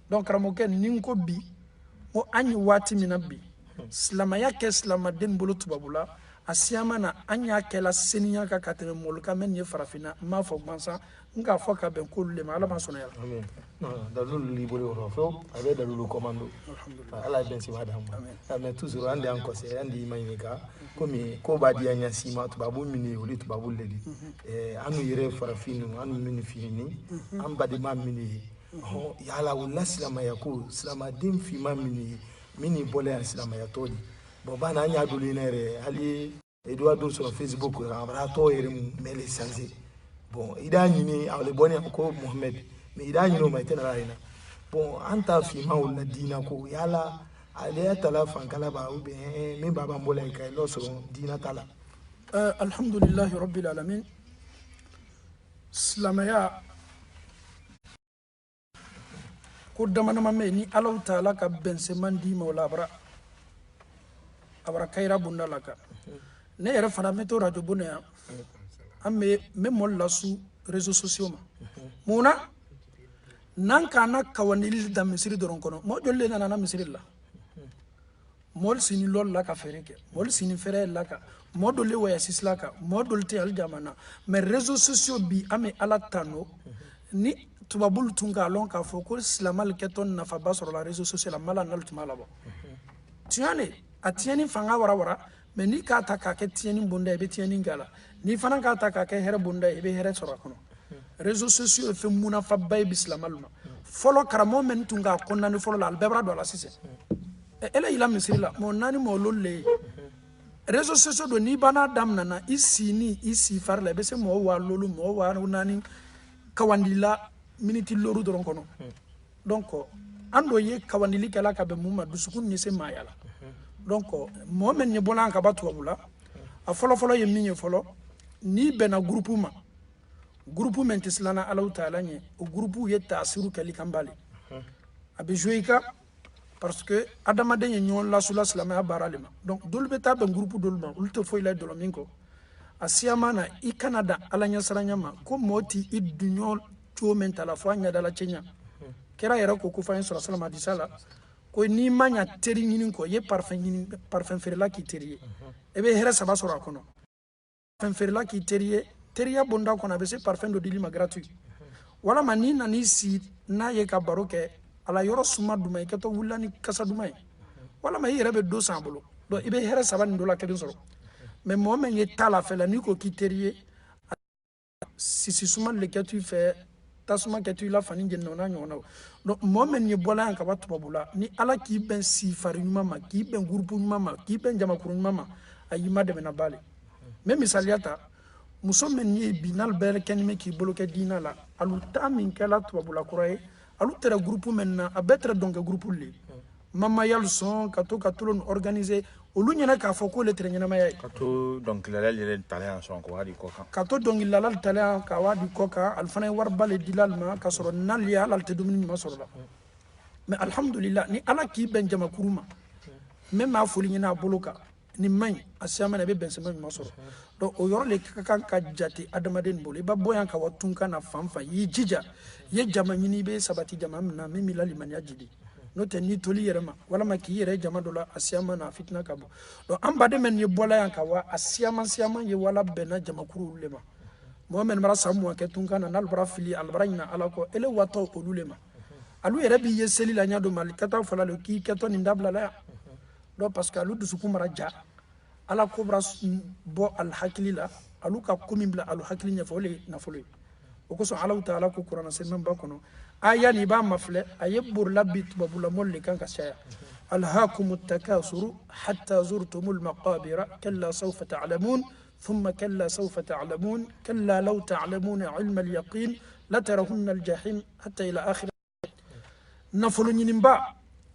donc ramoke ninko bi o anyi wati minabi slama yake slama den bolo tubabula asiyama na anya kela seniya ka katene molka men ye farafina ma fo bansa nga fo ka ben ko le mala ma sonaya amen dalul li bolo ro fo abe dalul commando alhamdulillah ala ben si madam amen toujours ande en conseil ande imanika komi ko ba di anya sima tubabu mini oli tubabu ledi anu yere farafinu anu mini fini am badi ma mini yala wala silama yako silama dim fi ma mini bole an silama ya todi bon bana anya dole nere ali Eduardo sur Facebook ra to yere mele sanzi bon ida nyini awle boni ko Mohammed mais ida nyino mai tena raina bon anta fi ma wala dina ko yala ale tala fankala ba ube mi baba mbola kai lo so dina tala alhamdulillah rabbil alamin silama ko damana mamme ni Allah taala ka bense mandi mawla abra kayra bunda laka ne yere fana meto radio bonya amme memol lasu réseaux sociaux ma muna nan kana kawanil da misiri doron kono mo jolle na misiri la mol sini lol la ka fereke mol sini fere la ka mo dolle waya sisla ka mo dolte al jamana mais réseaux sociaux bi ame ala tano ni tubabul tunga lon ka fo ko islamal keton na fa basoro la réseaux sociaux la mala nal tumala bo tiane atieni fanga wara mais ni ka ta ka ke tieni bonda be tieni ngala ni fana ka ta ka ke here bonda be here soro kono réseaux sociaux fe muna fa bay bislamal ma folo karamo men tunga konna ni folo la albebra do la sise ela ila misiri la mo nani mo lolle réseaux sociaux do ni bana damna na isi farle be se mo wa lolu mo wa nani kawandila miniti loru doron kono donc ando ye kawandili kala ka be mumma dusukun ni se mayala donc mo men ni bolan ka batu abula a folo ye minye folo ni bena groupe men tislana Allah taala ni o groupe ye tasiru kali kambali abe joika parce que adama de nyon la sula salama baralima donc dolbe ta ben groupe dolma ulto fo ila dolominko asiamana I Canada ala nya saranyama ko moti idunyo to mentala fo nya dala chenya kera yera ko fa en sallallahu alaihi wasallam ko ni manya teri nyinin ko ye parfum ferla ki teriye ebe hera saba sura kono parfum ferla ki teriya bonda kono be se parfum do dilima gratuit wala mani na ni si na ye ka baroke ala yoro suma duma ke to wulani kasa duma wala ma yere be do sambolo do ibe hera saba ndo la kedin soro mais mo men ye tala fela ni ko ki teriye si suma le que tu fais tasuma que tu la fani jenno na nyona donc mo men ye bola an ka batu babula ni ala ki ben si fari mama ki ben groupe mama ki ben jama kurun mama ayima de na bale même misaliata muso men ye binal bere kenime ki boloke dina la alu tamin kala to babula kuraye alu tera groupe men na abetre donc groupe li mama yal son ka to ka tulon organiser olu ɲɛna k'a fɔ ko le tere ɲɛnamaya ye ka to dɔnkilidala yɛrɛ talen sɔn ka wari kɔ kan ka to dɔnkilidala talen ka wari kɔ kan ali fana ye wariba le dila ali ma ka sɔrɔ n'ale ye ala tɛ dumuni ɲuman sɔrɔ la mais alhamdulillah ni ala k'i bɛn jamakuru ma même m'a foli ɲini a bolo kan ni man ɲi a siya mana i bɛ bɛnsɛma ɲuman sɔrɔ donc o yɔrɔ le ka kan ka jate adamaden bolo i b'a bɔ yan ka wa tun ka na fan fan y'i jija i ye jama ɲini i bɛ sabati jama min na min b'i la limaniya jidi n'o tɛ n'i toli yɛrɛ ma walama k'i yɛrɛ jama dɔ la a siya ma na a fitina ka bɔ donc an baden min ye bɔla yan ka wa a siyaman ye wala bɛnna jamakuru le ma mɔgɔ min bara san mugan kɛ tun ka na n'ale bara fili ale bara ɲina ala kɔ ele watɔ olu le ma alu yɛrɛ b'i ye seli la ɲa dɔ ma ali ka taa fɔla le k'i kɛtɔ nin dabila la yan donc parce que alu dusukun mara ja ala ko bara bɔ al hakili la alu ka ko min bila alu hakili ɲɛfɛ o le nafolo ye o kosɔn alaw taala ko kuranna sɛbɛn ba kɔnɔ aya ni b'a mafilɛ a ye borila bi tubabula mɔli le kan ka caya alhaakumu takasuru hatta zurtumul maqabira kalla sawfa ta'lamun ثم كلا سوف تعلمون كلا لو تعلمون علم اليقين لترهن الجحيم حتى إلى آخر نفلو نينبا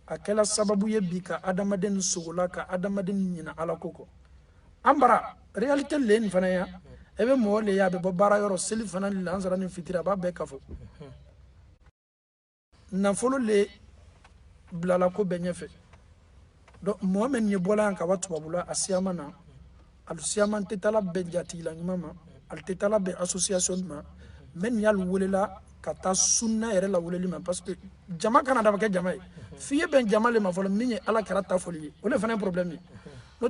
أكلا سبب يبيك أدمدن سغلاك أدمدن نينا على كوكو أمبرا رياليتي لين فنايا ebe mo le ya be bara yoro seli fana le ansara ni fitira ba be kafo na folo le blala ko benye fe do mohamed ni bola ka watu babula asiyama na al siyama tetala be jati la nyama al tetala be association ma men yal wolela kata sunna yere la woleli ma parce que jama kana da ke jama fiye ben jama le ma folo minye ala karata foli o le fana problème no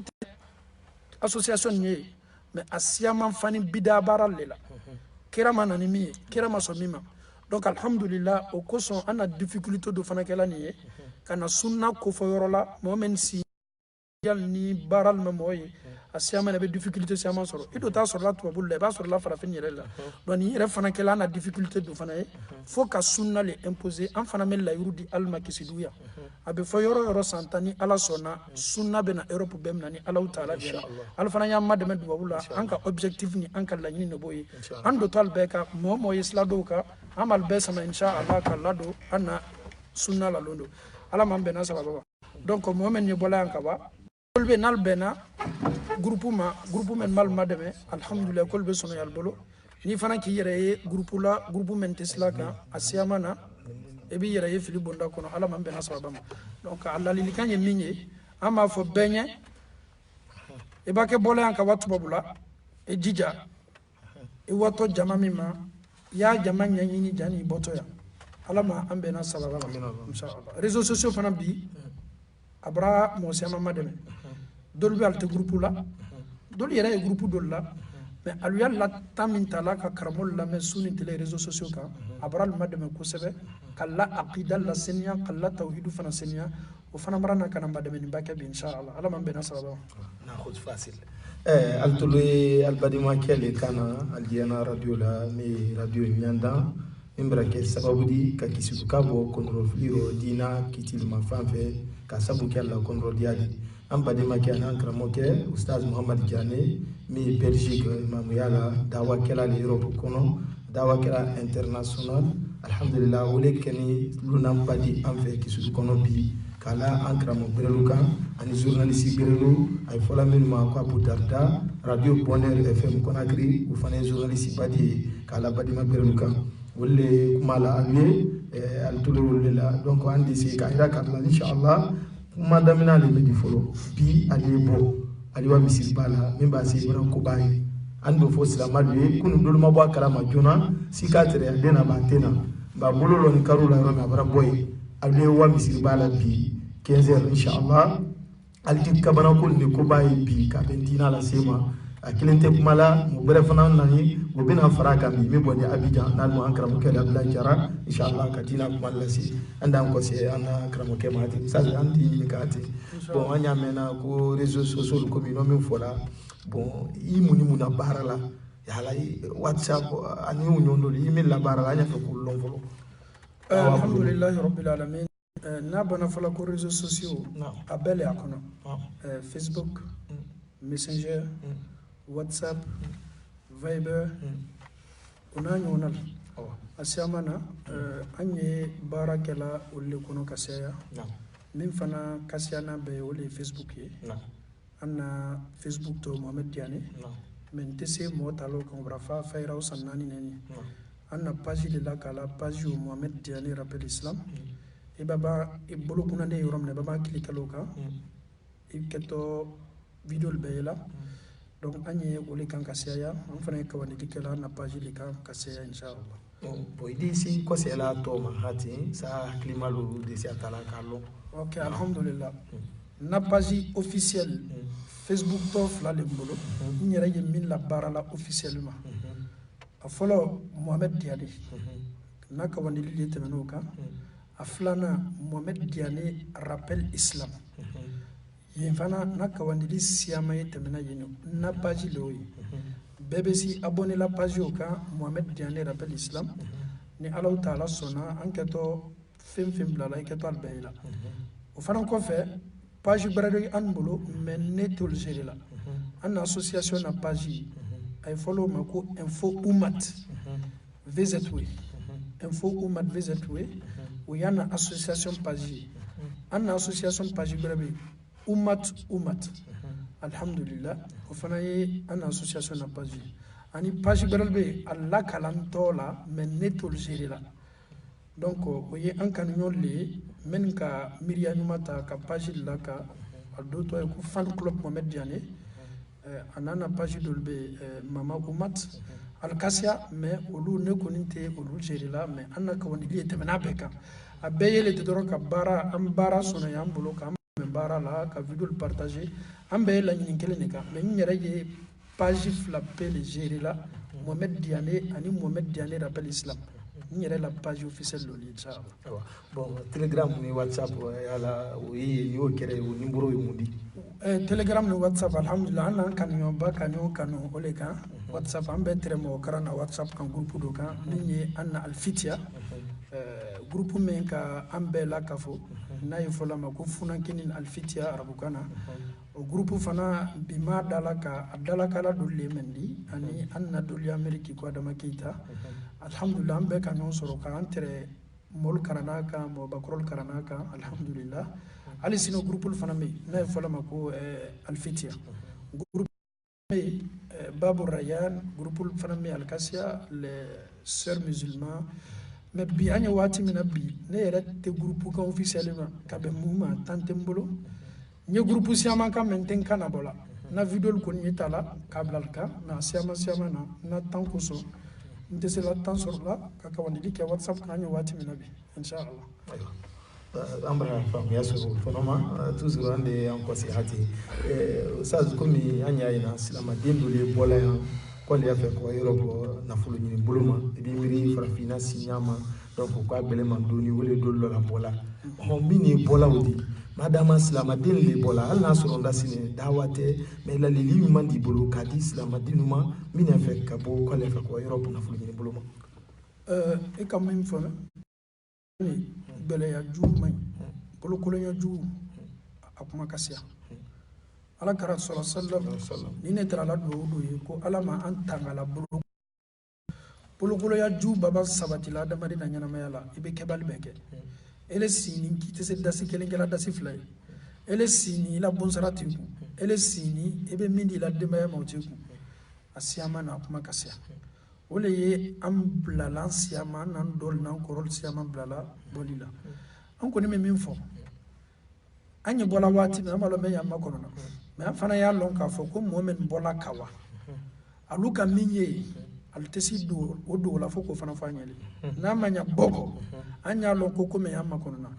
association ni mais asiyama fani bida baral lela kira ma nani mi kira ma so mima donc alhamdulillah o ko son ana difficulté do fana kala ni kana sunna ko fo yorola mo men si yal ni baral ma moy asiyama na be difficulté siyama soro ido ta soro la to bulle ba soro la fara fin yere la don yere fana kala na difficulté do fana fo ka sunna le imposer an fana mel la yurudi alma kisiduya abe fo yoro santani ala sona sunna be na europe be nani ala taala dira al fana ya madame do wala an ka objectif ni an ka la ni no boy an do tal be ka mo isla do ka amal be sama inshallah ka lado ana sunna la londo ala man be na sababa donc mo men ni bola an ka ba kolbe nal bena groupe men mal madame alhamdulillah kolbe sono yal bolo ni fana ki yere groupe men tesla ka asiyamana ebi yere ye fili bonda kono ala man bena sababa donc alla li kanye minye ama fo benye e ba ke bola an ka watu babula e jija e wato jama mima ya jama nyanyini jani boto ya ala ma an bena sababa inshallah réseaux sociaux fana bi abra mo sema madame dol bi alte groupe la dol yere e groupe dol la mais alu yalla tamin tala ka karamol la mais suni tele réseaux sociaux ka abral madame ko sebe kala aqida la senya kala tawhid fana senya o fana marana kana madame ni baka bi inshallah ala man bena sababa na khud fasil altulu albadima kele kana aldiana radio la mi radio nyanda imbra ke sababu di ka kisibu kabo control fliro dina kitil mafanfe ka sabu kala control diadi ambade make an ankra ke ustaz Muhammad Diané mi Belgique mamuyala dawa kala le Europe kono dawa kala international alhamdulillah wole keni lunam badi amfe kisu kono bi kala ankra mo bereluka ani journaliste berelu ay fola men ma ko Abu Darda radio Bonheur FM Conakry ou fane journaliste badi kala badi ma bereluka wolle kumala alwe al tulu wolle la donc andi si ka ira kala inshallah madamina le medi folo bi alebo aliwa misiri bala memba se bara ko bayi ando fo silama le kunu dolu mabo akara ma jona sikatre adena ba tena ba bololo ni karula ro na bara boy aliwa misiri bala bi 15h inshallah alti kabana ko ni ko bayi bi ka bentina la sema akilente kumala mo bere fana nani go bina faraka mi boni Abidjan na mo ankara mo kala Abdullah Jara inshallah katina kumala si andam ko se ana ankara mo ke mati sa andi ni kati bon anya mena ko réseaux sociaux ko mi no mi fola bon imuni muna barala yala WhatsApp ani unyondo email la barala anya ko lon folo alhamdulillah rabbil alamin na bana fola ko réseaux sociaux abele akono Facebook Messenger WhatsApp, Viber, unanyonal. Asiamana anye barakela ulle kono kasaya. min fana kasiyana be wole Facebook ye anna Facebook to Mohamed Diane men tese mo talo kan brafa fayra usannani neni anna page de la kala page Mohamed Diane rappel islam e baba e bolo kunande yorom ne baba klikalo ka e keto video be la donc anye wole kan kasiya am fana kawani dikela na page de kan kasiya inshallah bon ici quoi c'est là Thomas hati ça climat de siatala kallo. OK, alhamdulillah. Na page officielle Facebook tof la le bolo ñere ye min la barala officiellement. A follow Mohamed Diane. Na ka wandi li temeno ka. A flana Mohamed Diane rappel islam. Yen fana na ka wandi li siyama ye temena yeno. Na page loyi. BBC abonné la page au cas Mohamed Diane rappel islam ni Allah Taala sona enquêto film blala enquêto albeila o fana ko fe page brado an bolo men netol la an association na page ay follow mako info umat VZW info umat VZW o yana association page an association page brado umat alhamdulillah o fana ye an association na page ani page berbe alla kalantola men netol la donc o ye an kan ñolle men ka miriya ñumata ka page la ka do to ko fan club Mohamed Diane anana page dolbe mama umat al kasya mais olu ne koninte olu la mais anna ka woni li temena beka abeyele te doro ka bara am bara sona yam bolo ka bara la ka video partager ambe la ñin kele ne ka mais ñere ye page flappé le gérer là Mohamed Diane ani Mohamed Diane rappel islam ñere la page officielle lo li inshallah. Bon Telegram ni WhatsApp yala oui yo kere o numéro mundi Telegram ni WhatsApp alhamdulillah an kan yo ba kan yo kan ole kan WhatsApp ambe tremo karana WhatsApp kan groupe do kan ni anna alfitia groupe men ka ambe la kafo na yifola ma ko funankinin alfitia arabukana o groupe fana bima dalaka la dolle mendi ani anna dolle Amerique ko adama keita alhamdulillah ambe kan on soro ka entre mol karanaka mo bakrol karanaka alhamdulillah ali sino groupe fana me na yifola ma ko alfitia groupe Babou Rayyan groupe fana me alkasia les sœurs musulmans mais bi anya wati mina bi ne yere te groupe ka officiellement ka be muma tantembolo nye groupe siama ka menten kana bola na video ko ni tala kablal ka na siama na tanko so ndese la tan sur la ka ka wandi ke WhatsApp ka anya wati mina bi inshallah ambra fam ya so fonoma toujours ande en hati ça comme anya ina silama dendo le bola ya ko le afa ko Europe na fulu ni buluma e bi miri farafina sinyama donc ko abele man doni wole dollo la bola on mini bola wodi madama silama den le bola al na so nda sine dawate mais la li mandi bolo kadi silama dinuma mini afa ka bo ko le afa ko Europe na fulu ni buluma e kam même fona ni bele ya juma bolo ko le ya ju akuma kasia ala kara sallallahu alaihi wasallam ni ne tara la do ko ala ma antangala bolo ya ju baba sabati la dama dina nyana mayala ibe kebal beke ele sini ki te se dasi kelengela dasi flay ele sini la bonsarati ku ele sini ebe mindi la dema ya mawtiku asiyama na kuma kasia ole ye am blala siyama nan dol nan korol siyama blala bolila an ko ni min fo anye bola wati na malo me yamma kono na mais fana ya lon ka fo ko momen bola kawa aluka minye altesi do o do la fo ko fana fanyele na manya bogo anya lon ko me yamma kono na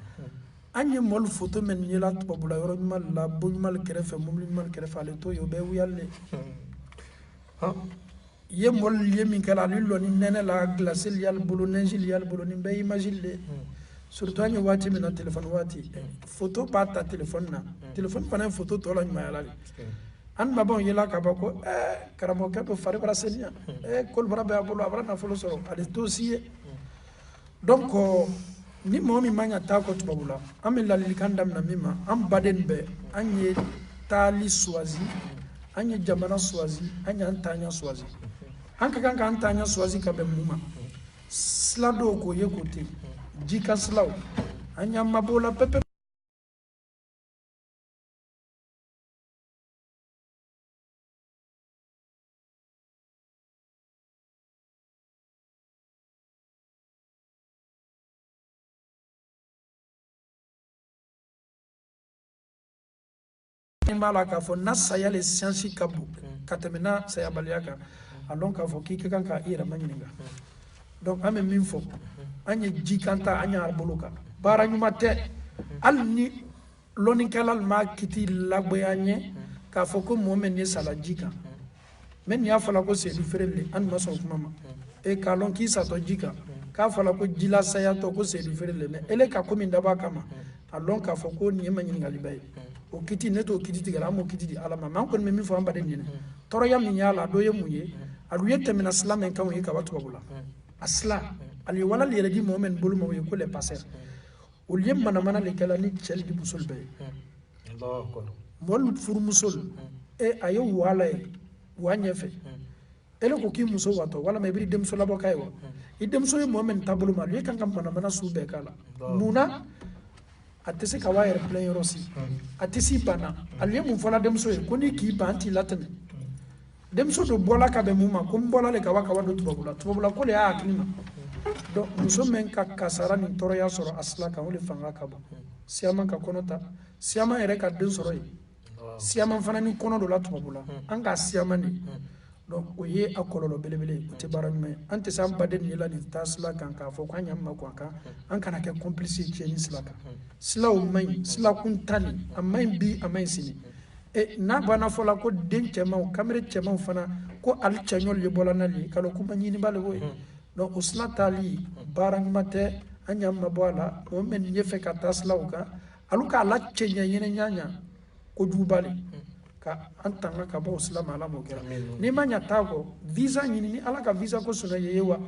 anye mol photo men yela to bula yoro mal la bu mal kerefe mum mal kerefe ale to yo be wiyalle ye mol ye min kala lillo ni nene la glace yal bulu nenjil yal bulu ni be imagine surtout anya wati min téléphone wati photo pas ta téléphone na téléphone pana photo to la nyama yala an babon yela ka bako karamo ka to fare bara senia kol bara be abolo abara na folo so ale to siye donc ni momi manya ta ko to babula am la likandam na mima am baden be anye tali swazi anye jamana swazi anye antanya swazi anka kan antanya swazi ka be muma slado ko yekote jika slaw anya mabola pepe mala ka fo na saya le science kabu katemena saya baliaka alon ka fo ki kan ka ira maninga donc ame min fo anye jikanta anya arbuluka bara nyuma te alni loni kalal ma kiti lagbayanye ka fo ko momen ne sala jika men ya fala ko se diferele an maso kuma e kalon ki sa to jika ka fala ko jila saya to ko se diferele me ele ka ko min daba kama alon ka fo ko ni maninga libay o kiti neto kiti tigara mo kiti di alama man kon mi fo amba de ni toro yam ni yala do ye muye adu yette min aslam en kan yi ka watu babula asla ali wala li redi momen bulu mo ye ko le passer o liyem mana le kala ni chel di musul bay Allahu akbar mol fur musul e ayo wala e wanye fe ele ko ki muso wato wala me biri dem so labo kay wo idem so momen tabulu ma le kan kam mana su be kala muna atese ka wire plan rosi atisi bana aliye mun fola dem so ko ni ki banti latene dem so do bola ka be muma ko bola le ka waka wado tubabula ko le a akima do muso men ka kasara ni toro ya soro asla ka wole fanga ka ba siama ka konota siama ere ka den soro yi siama fana ni kono do la tubabula an ka siama ni donc o ye akololo belebele o te baran me ante sam baden ni la ni tasla kan ka fo kwanya ma ko ka an kana ke complicité ni slaka sila o mai sila kun tani amai bi amai sini e na bana fola ko den chema o kamere chema fana ko al chanyol le bolana li kalo kuma nyini bale boy donc o sila tali baran mate anya ma bola o men ye fe ka tasla o ka aluka la chenya yene nyanya ko jubali ka antanga ka ba islam ala mo kera ni manya tago visa nyini ni ala ka visa ko suna yewa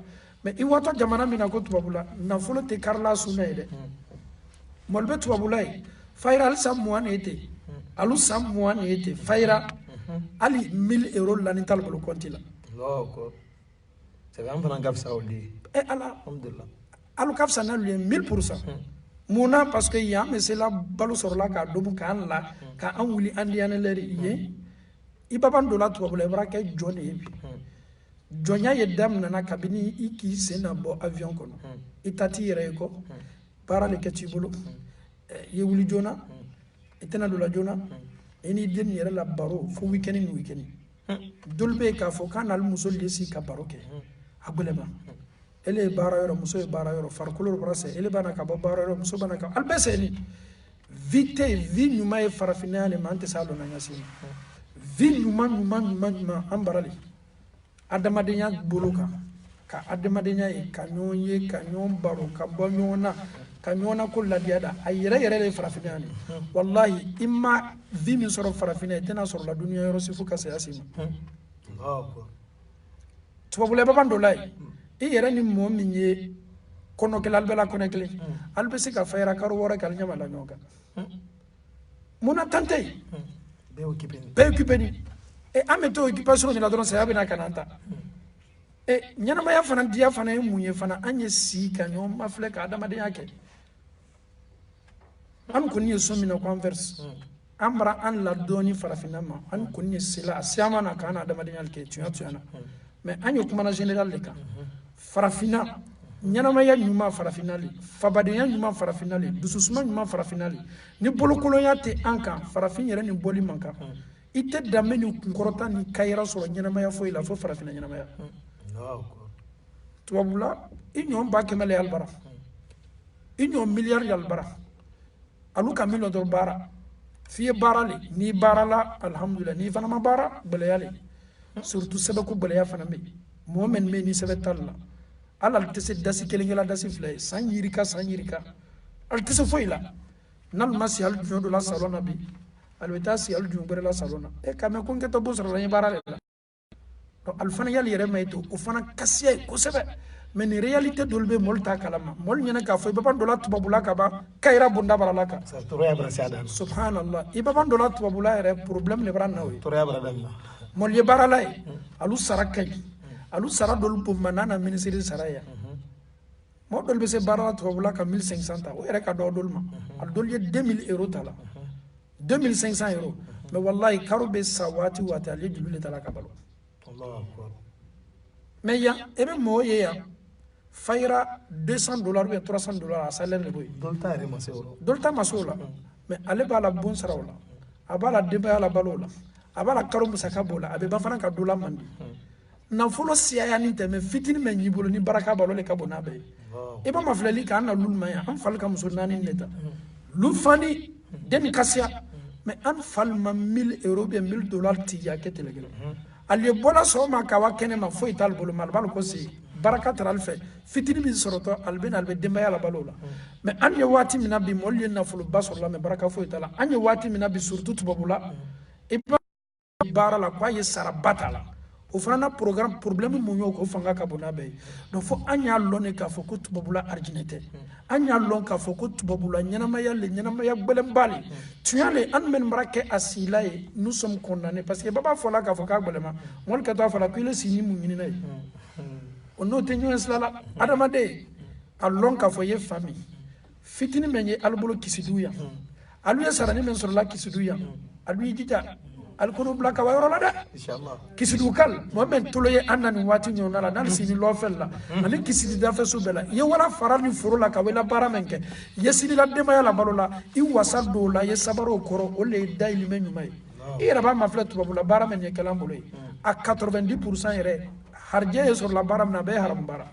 me i wato jamana mina ko tubabula na folo te karla suna ide molbe tubabula fayra al samwan ete alu samwan ete fayra ali 1000 euros la ni talbulu kontila loko c'est vraiment un gaf saoudi e ala alhamdulillah alu kafsa na lu 1000% muna parce que ya mais c'est la balu sur la ka dobu kan la ka an wuli andiana leri ye ibaban do la to bole braka jone yebi jonya ye dam nana kabini iki sena bo avion kono itati yere ko para le kati bolo ye wuli jona etena do la jona eni den yere la baro fo weekend ni weekend dolbe ka fo kan al musul lesi ka baroke aguleba ele bara yoro muso e bara yoro farkulo brase ele bana ka bara yoro muso bana ka albeseni vite vi nyuma e farafinale mante salo na nyasi vi nyuma ambarali adamadenya boloka ka adamadenya e kanyonye kanyon baro ka bonyona kanyona ko ladiada ayere yere le farafinale wallahi imma vi min soro farafinale tena soro la dunya yoro sifu ka sayasi Allahu tubabule babando lai i yere ni mo minye kono ke albela kono kele albesi ka fayra karo wora kal nyama la nyoga muna tante be occupeni e ameto occupation ni la don sa abina kananta e nyana ma ya fana dia fana munye fana anye si ka nyom mafle ka adama de yake an kunni somi na converse amra an la doni farafinama an kunni sila siama na kana adama de yake tuyana mais anyo kuma na general le ka farafina nyanamaya nyuma farafinali fabadenya nyuma farafinali dususuma nyuma farafinali ni bolokolonya te anka farafin yere ni boli manka ite damme ni kunkorota ni kayira so nyanamaya fo ila fo farafina nyanamaya tubabula inyo ba kemale albara inyo milliard albara aluka milo do bara fiye barale ni barala alhamdulillah ni fana ma bara belayale surtout sabaku belaya fana me momen me ni sabetalla ala tese dasi kelengela dasi flay sanyirika al tese foila nan masi al do la salona bi al wetasi al jumbere la salona e kame ko ngeto bosra la barale to al fana yali yere mayto o fana kasiye ko sebe mais ni réalité dolbe molta kalama mol nyana ka foy baban dola tubabula ka ba kayra bunda baralaka subhanallah e baban dola tubabula yere problème le bran nawi mol ye baralay alu sarakay alu sara dol po manana ministre saraya mo dol be se bara to bula ka 1500 ta o ere ka do dol ma al dol ye 2000 euros tala 2500 euros mais wallahi karube sawati wa ta le jibile tala ka balo Allahu akbar mais ya ebe mo ye ya fayra $200 ou $300 salaire le boy dolta masola mais ale bala bon sarawla abala deba la balola abala karo musaka bola abe bafana ka dola mandi na folo siya ni teme fitini men yibolo ni baraka balole ka bona be iba maflali ka na lulma ya am falka musulmani neta lufani den kasya mais an falma 1000 euros bien 1000 dollars tiya ketelegele ali bola so ma ka wakene ma fo ital bolo mal bal ko si baraka taral fe fitini bi soroto albin albe demba ya la balola mais an ye wati mina bi molli na fulu basor la me baraka fo itala an ye wati mina bi surtout tubabula iba bara la kwa ye sarabata la o fana programme problème mu yo ko fanga ka bona be donc fo anya lone ka fo ko tubabula arginete anya lon ka fo ko tubabula nyanama ya gbelem bali tuyale an men marake asila e nous sommes condamnés parce que baba fola ka fo ka gbelema mon ka to fola ko ile sini mu nyini nay on no tenyo islala adama de alon ka fo ye famille fitini menye albolo kisiduya alu ya sarani men sur la kisiduya alu jija alkono blaka wa yorola da inshallah kisidu kal momen toloye anani wati nyona la dal sini lo fella ani kisidi da fe subela ye wala farani furula ka wala baramenke yesini la dema ya la balola I wasal do la ye sabaro koro o le daily menyumay I raba maflet babula baramen ye kalambolo a 90% yere harje sur la baram na be haram bara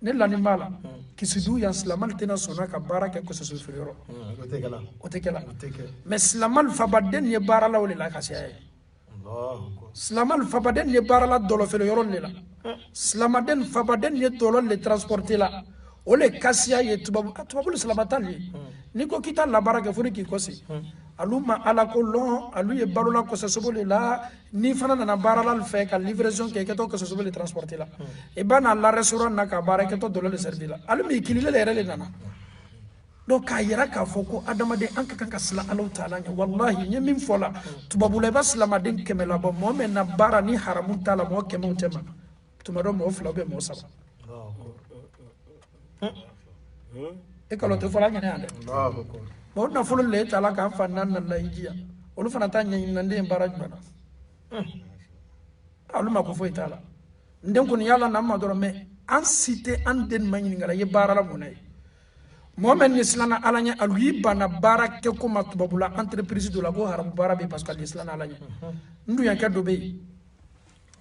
nella nimala kisidu ya islamal tena sona ka baraka ko so sufiro otekela mais islamal fabaden ye barala wala la kasiya islamal fabaden ye barala dolo felo yoron lela islamaden fabaden ye dolo le transporter la ole kasiya ye tubabu islamatali niko kita la baraka furi ki kosi aluma ala ko lon alu ye barola ko so sobole la ni fana na barala le fait ka livraison ke keto ko so sobole transporter la e bana la restaurant na ka baraka to dolo le servir la alu mi kilile le rele nana do ka yira ka foko adama de anka kan kasla Allah taala nya wallahi nye min fola tubabu le baslama den kemela bo mo men na bara ni haramun taala mo kemo tema tumado mo fla be mo saba e kalo te fola nyane ande mo na folo le tala ka fannan na Nigeria olu fana ta nyi nande baraj bana alu ma ko fo itala ndem ko ni yalla na ma doro me an cité an den manyi ngala ye bara la munay momen islana alanya alu bana bara ke ko matubabula entreprise de la go haram bara be parce que islana alanya ndu yanka do be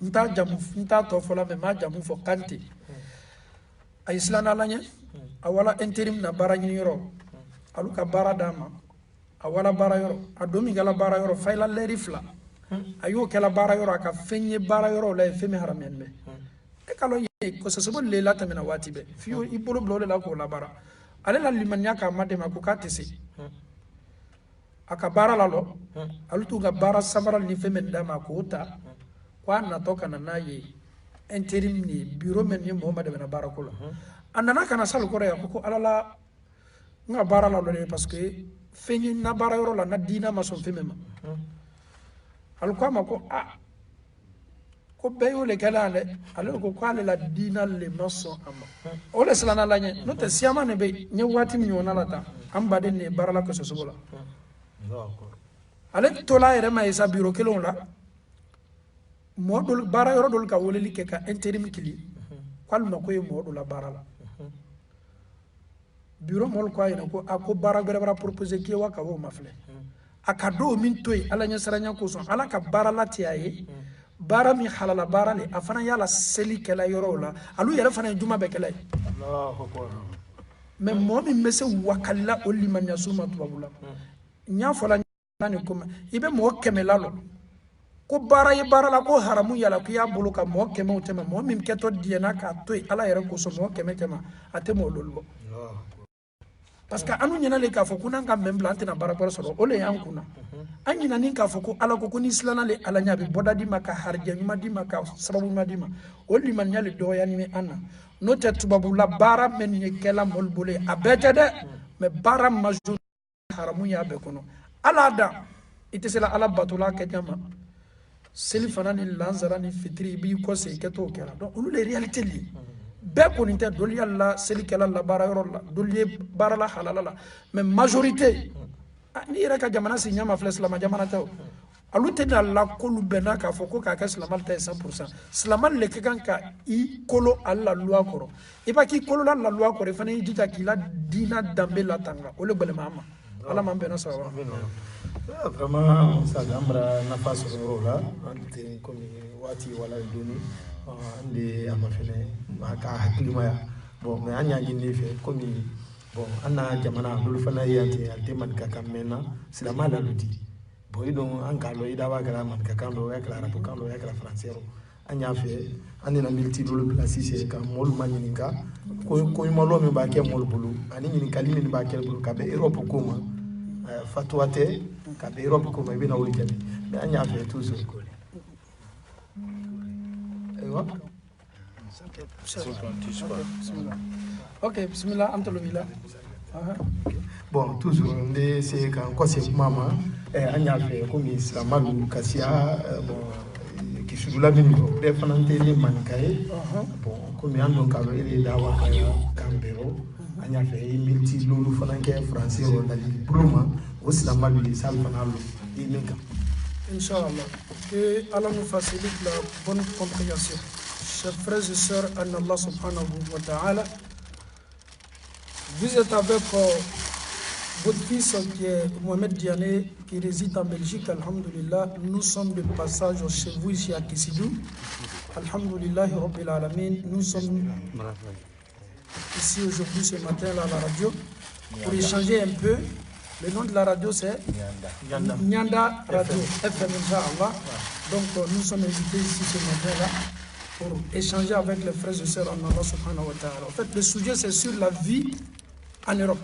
nta jamu nta to fola me ma jamu fo kanti ay islana alanya awala interim na bara nyi yoro aluka bara dama awala bara yoro adomi gala bara yoro fayla leri fla ayo kala bara yoro aka fenye bara yoro la femi haram yenbe e kalo ye ko sesebo le la tamina watibe fiyo ibolo blole la ko la bara ale la limanya ka madema ko katisi aka bara la lo alutu ga bara samara ni femi dama ko ta kwa na toka na naye interim ni bureau men ni Muhammad ben barakula andana kana sal ko ya ko alala nga bara la lo parce que fenyi na bara yoro la na dina ma son femema alko ma ko ko beyo le kala le alo ko kwale la dina le maso ama o le sala na la nye no te siama ne be nye wati mi wona la ta amba de ne bara la ko so sobola ale to la ere ma isa biro kelon la modul bara yoro dol ka wole li ke ka interim kili kwal no ko e modul la bara la bureau mol ko ayna ko ako bara bara proposer ki wa ka wo mafle akado min toy ala nya saranya ko son ala ka bara la tiaye bara mi halala bara le afana yala seli kala yoro la alu yara fana juma be kala Allahu akbar mais momi mese wakalla o liman yasuma tubabula nya fola nani ko ibe mo kemela lo ko bara ye bara la ko haramu yala ko ya bulu ka mo keme utema mo mim keto diena ka toy ala yara ko so mo keme tema atemo lolbo parce que anu nyana le ka fo kuna nga memblante na bara bara solo ole yankuna anyina nin ka fo ko ala ko ni islana le ala nyabi boda di maka harja nyuma di maka sababu madima oli man nyale do yani mi anna no te tubabu la bara men ye kela mol bole abete de me bara majou haramu ya be kono ala da itesela ala batula ke jama seli fana ni lanzara ni fitri bi ko se ke to kela donc ulu les réalités li be ko ni te doli alla seli kela la bara yoro la doli bara la halala la mais majorité ni reka jamana si nyama fles la jamana taw alu te na la kolu bena ka foko ka ka islamal ta 100% islamal le kan ka I kolo alla loi koro e ba ki kolo la loi koro fana jita ki la dina dambe la tanga ole bele mama ala man bena sawa vraiment ça gambra na faso rola ante comme wati wala doni ande amafene maka haklimaya bon mais anya jinni fe comme bon anna jamana dul fana yanti ante man ka kamena silama la ludi bon idon an kalo ida wa gara man ka kando ya kala to kando ya kala français anya fe ande na milti dul place c'est ka mol maninka ko malo me ba ke mol bulu ani ni kalimi ni ba ke bulu ka be Europe ko ma fatwate ka be Europe ko ma bina wuli jabi mais anya fe toujours aywa ok bismillah amtalo bila bon toujours c'est quand quoi c'est mama anya fe ko mi islamalu kasia bon qui sur la bini de fanante ni mankaye bon ko mi andon ka be ile dawa ka kambero anya fe milti lolu fananke français o dali bruma o islamalu sal fanalo ininka Inch'Allah, que Allah nous facilite la bonne compréhension. Chers frères et sœurs, en Allah subhanahu wa ta'ala, vous êtes avec votre fils qui est Mohamed Diané, qui réside en Belgique, alhamdulillah. Nous sommes de passage chez vous ici à Kissidou. Alhamdulillah, Rabbil Alamin. Nous sommes ici aujourd'hui, ce matin, là, à la radio, pour échanger un peu. Le nom de la radio, c'est Nyanda Radio FM, Inch'Allah. Donc, nous sommes invités ici ce matin-là pour échanger avec les frères et sœurs en Allah subhanahu wa ta'ala. En fait, le sujet, c'est sur la vie en Europe.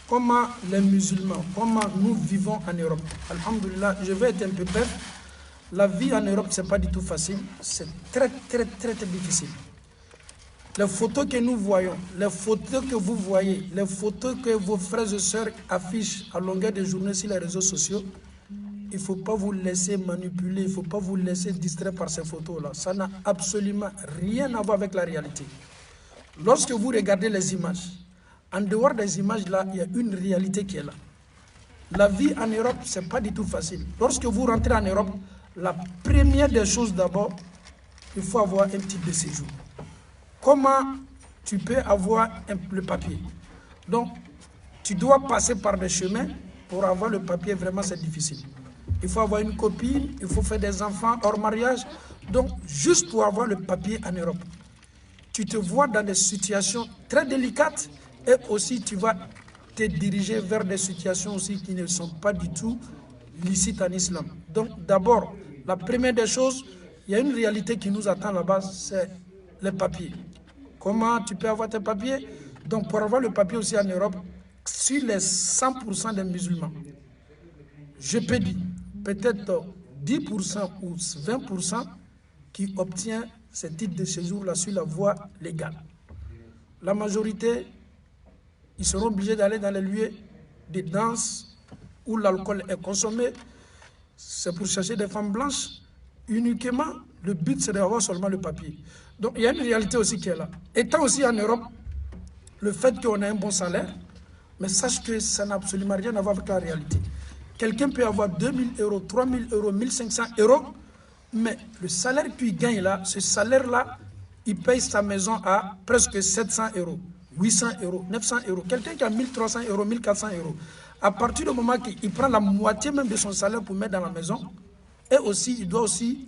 Comment les musulmans, comment nous vivons en Europe. Alhamdulillah, je vais être un peu bref. La vie en Europe, ce n'est pas du tout facile. C'est très, très, très, très difficile. Les photos que nous voyons, les photos que vous voyez, les photos que vos frères et sœurs affichent à longueur de journée sur les réseaux sociaux, il ne faut pas vous laisser manipuler, il ne faut pas vous laisser distraire par ces photos-là. Ça n'a absolument rien à voir avec la réalité. Lorsque vous regardez les images, en dehors des images-là, il y a une réalité qui est là. La vie en Europe, ce n'est pas du tout facile. Lorsque vous rentrez en Europe, la première des choses d'abord, il faut avoir un titre de séjour. Comment tu peux avoir le papier? Donc, tu dois passer par des chemins pour avoir le papier. Vraiment, c'est difficile. Il faut avoir une copine, il faut faire des enfants hors mariage. Donc, juste pour avoir le papier en Europe, tu te vois dans des situations très délicates et aussi tu vas te diriger vers des situations aussi qui ne sont pas du tout licites en islam. Donc, d'abord, la première des choses, il y a une réalité qui nous attend là-bas, c'est les papiers. Comment tu peux avoir tes papiers? Donc, pour avoir le papier aussi en Europe, sur les 100% des musulmans, je peux dire peut-être 10% ou 20% qui obtient ce titre de séjour-là sur la voie légale. La majorité, ils seront obligés d'aller dans les lieux de danse où l'alcool est consommé. C'est pour chercher des femmes blanches uniquement. Le but, c'est d'avoir seulement le papier. Donc, il y a une réalité aussi qui est là. Étant aussi en Europe, le fait qu'on a un bon salaire, mais sache que ça n'a absolument rien à voir avec la réalité. Quelqu'un peut avoir 2000 euros, 3000 euros, 1500 euros, mais le salaire qu'il gagne là, ce salaire-là, il paye sa maison à presque 700 euros, 800 euros, 900 euros. Quelqu'un qui a 1300 euros, 1400 euros, à partir du moment qu'il prend la moitié même de son salaire pour mettre dans la maison, et aussi, il doit aussi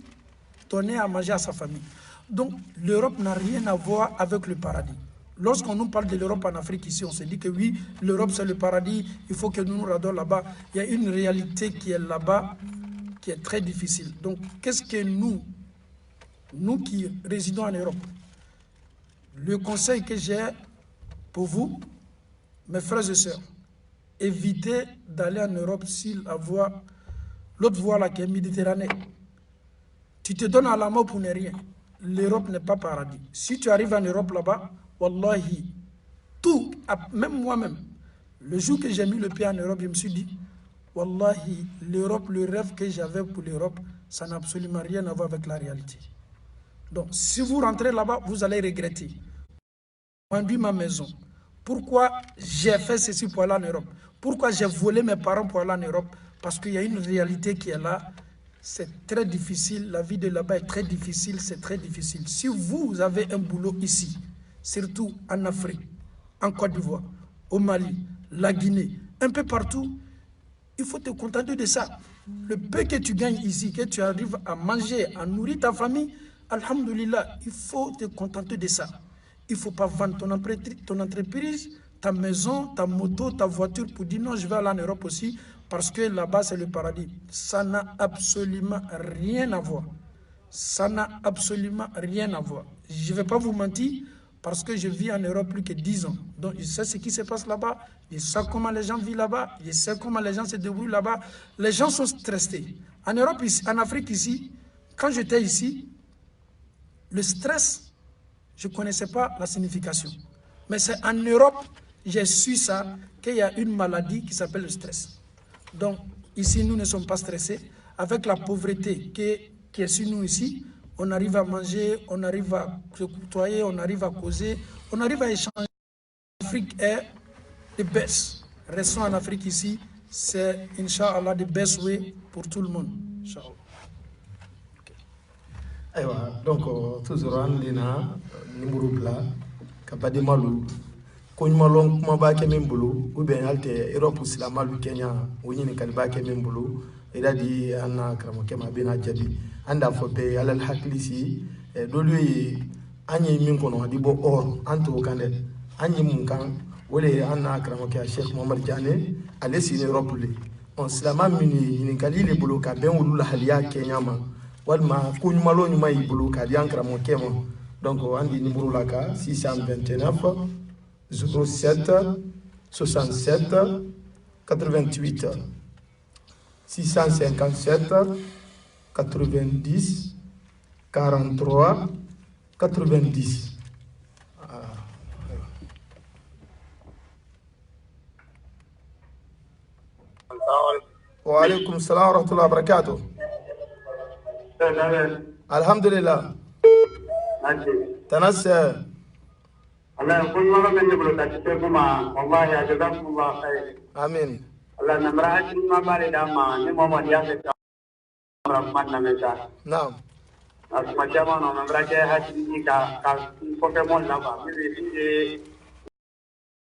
donner à manger à sa famille. Donc, l'Europe n'a rien à voir avec le paradis. Lorsqu'on nous parle de l'Europe en Afrique ici, on se dit que oui, l'Europe c'est le paradis, il faut que nous nous rendons là-bas. Il y a une réalité qui est là-bas, qui est très difficile. Donc, qu'est-ce que nous qui résidons en Europe, le conseil que j'ai pour vous, mes frères et sœurs, évitez d'aller en Europe sur la voie, l'autre voie là qui est Méditerranée. Tu te donnes à la mort pour ne rien. L'Europe n'est pas paradis. Si tu arrives en Europe là-bas, wallahi, tout, même moi-même, le jour que j'ai mis le pied en Europe, je me suis dit, wallahi, l'Europe, le rêve que j'avais pour l'Europe, ça n'a absolument rien à voir avec la réalité. Donc, si vous rentrez là-bas, vous allez regretter. J'ai vendu ma maison. Pourquoi j'ai fait ceci pour aller en Europe? Pourquoi j'ai volé mes parents pour aller en Europe? Parce qu'il y a une réalité qui est là. C'est très difficile, la vie de là-bas est très difficile, c'est très difficile. Si vous avez un boulot ici, surtout en Afrique, en Côte d'Ivoire, au Mali, la Guinée, un peu partout, il faut te contenter de ça. Le peu que tu gagnes ici, que tu arrives à manger, à nourrir ta famille, alhamdoulilah, il faut te contenter de ça. Il ne faut pas vendre ton entreprise, ta maison, ta moto, ta voiture pour dire non, je vais aller en Europe aussi parce que là-bas c'est le paradis. Ça n'a absolument rien à voir. Ça n'a absolument rien à voir. Je ne vais pas vous mentir parce que je vis en Europe plus que 10 ans. Donc je sais ce qui se passe là-bas, je sais comment les gens vivent là-bas, je sais comment les gens se débrouillent là-bas. Les gens sont stressés. En Europe, ici, en Afrique ici, quand j'étais ici, le stress, je ne connaissais pas la signification. Mais c'est en Europe, j'ai su ça, qu'il y a une maladie qui s'appelle le stress. Donc ici, nous ne sommes pas stressés. Avec la pauvreté qui est sur nous ici, on arrive à manger, on arrive à se côtoyer, on arrive à causer, on arrive à échanger. L'Afrique est the best. Restons en Afrique ici, c'est Inch'Allah the best way pour tout le monde. Inch'Allah. Aywa, donc toujours an dina numéro bla kabadi malu ko nymalon kuma ba ke min bulu ou bien alte Europe sila malu Kenya woni kali ba ke min bulu ida di anna kramo ke ma bina jabi anda fo be alal haklisi dolu yi anyi min kono di bo or anto kande anyi mun kan wole anna kramo ke Cheikh Mohamed Diané ale si Europe le on silama mini ni kali le bulu ka ben wulu haliya Kenya ma walma kuñumalo ñuma yi bulu ka di ankara mo kema donc andi numéro la ka 629 07 67 88 657 90 43 90 wa alaikum salam wa rahmatullahi wa barakatuh. الحمد لله تنسى الله يقول ما من يقول تشتكما والله جزاكم الله خير امين الله نمرأة ما بالي داما نمو مريا رحمن نمتا نعم اسمع جماعة نمرأة هاتي كا بوكيمون لما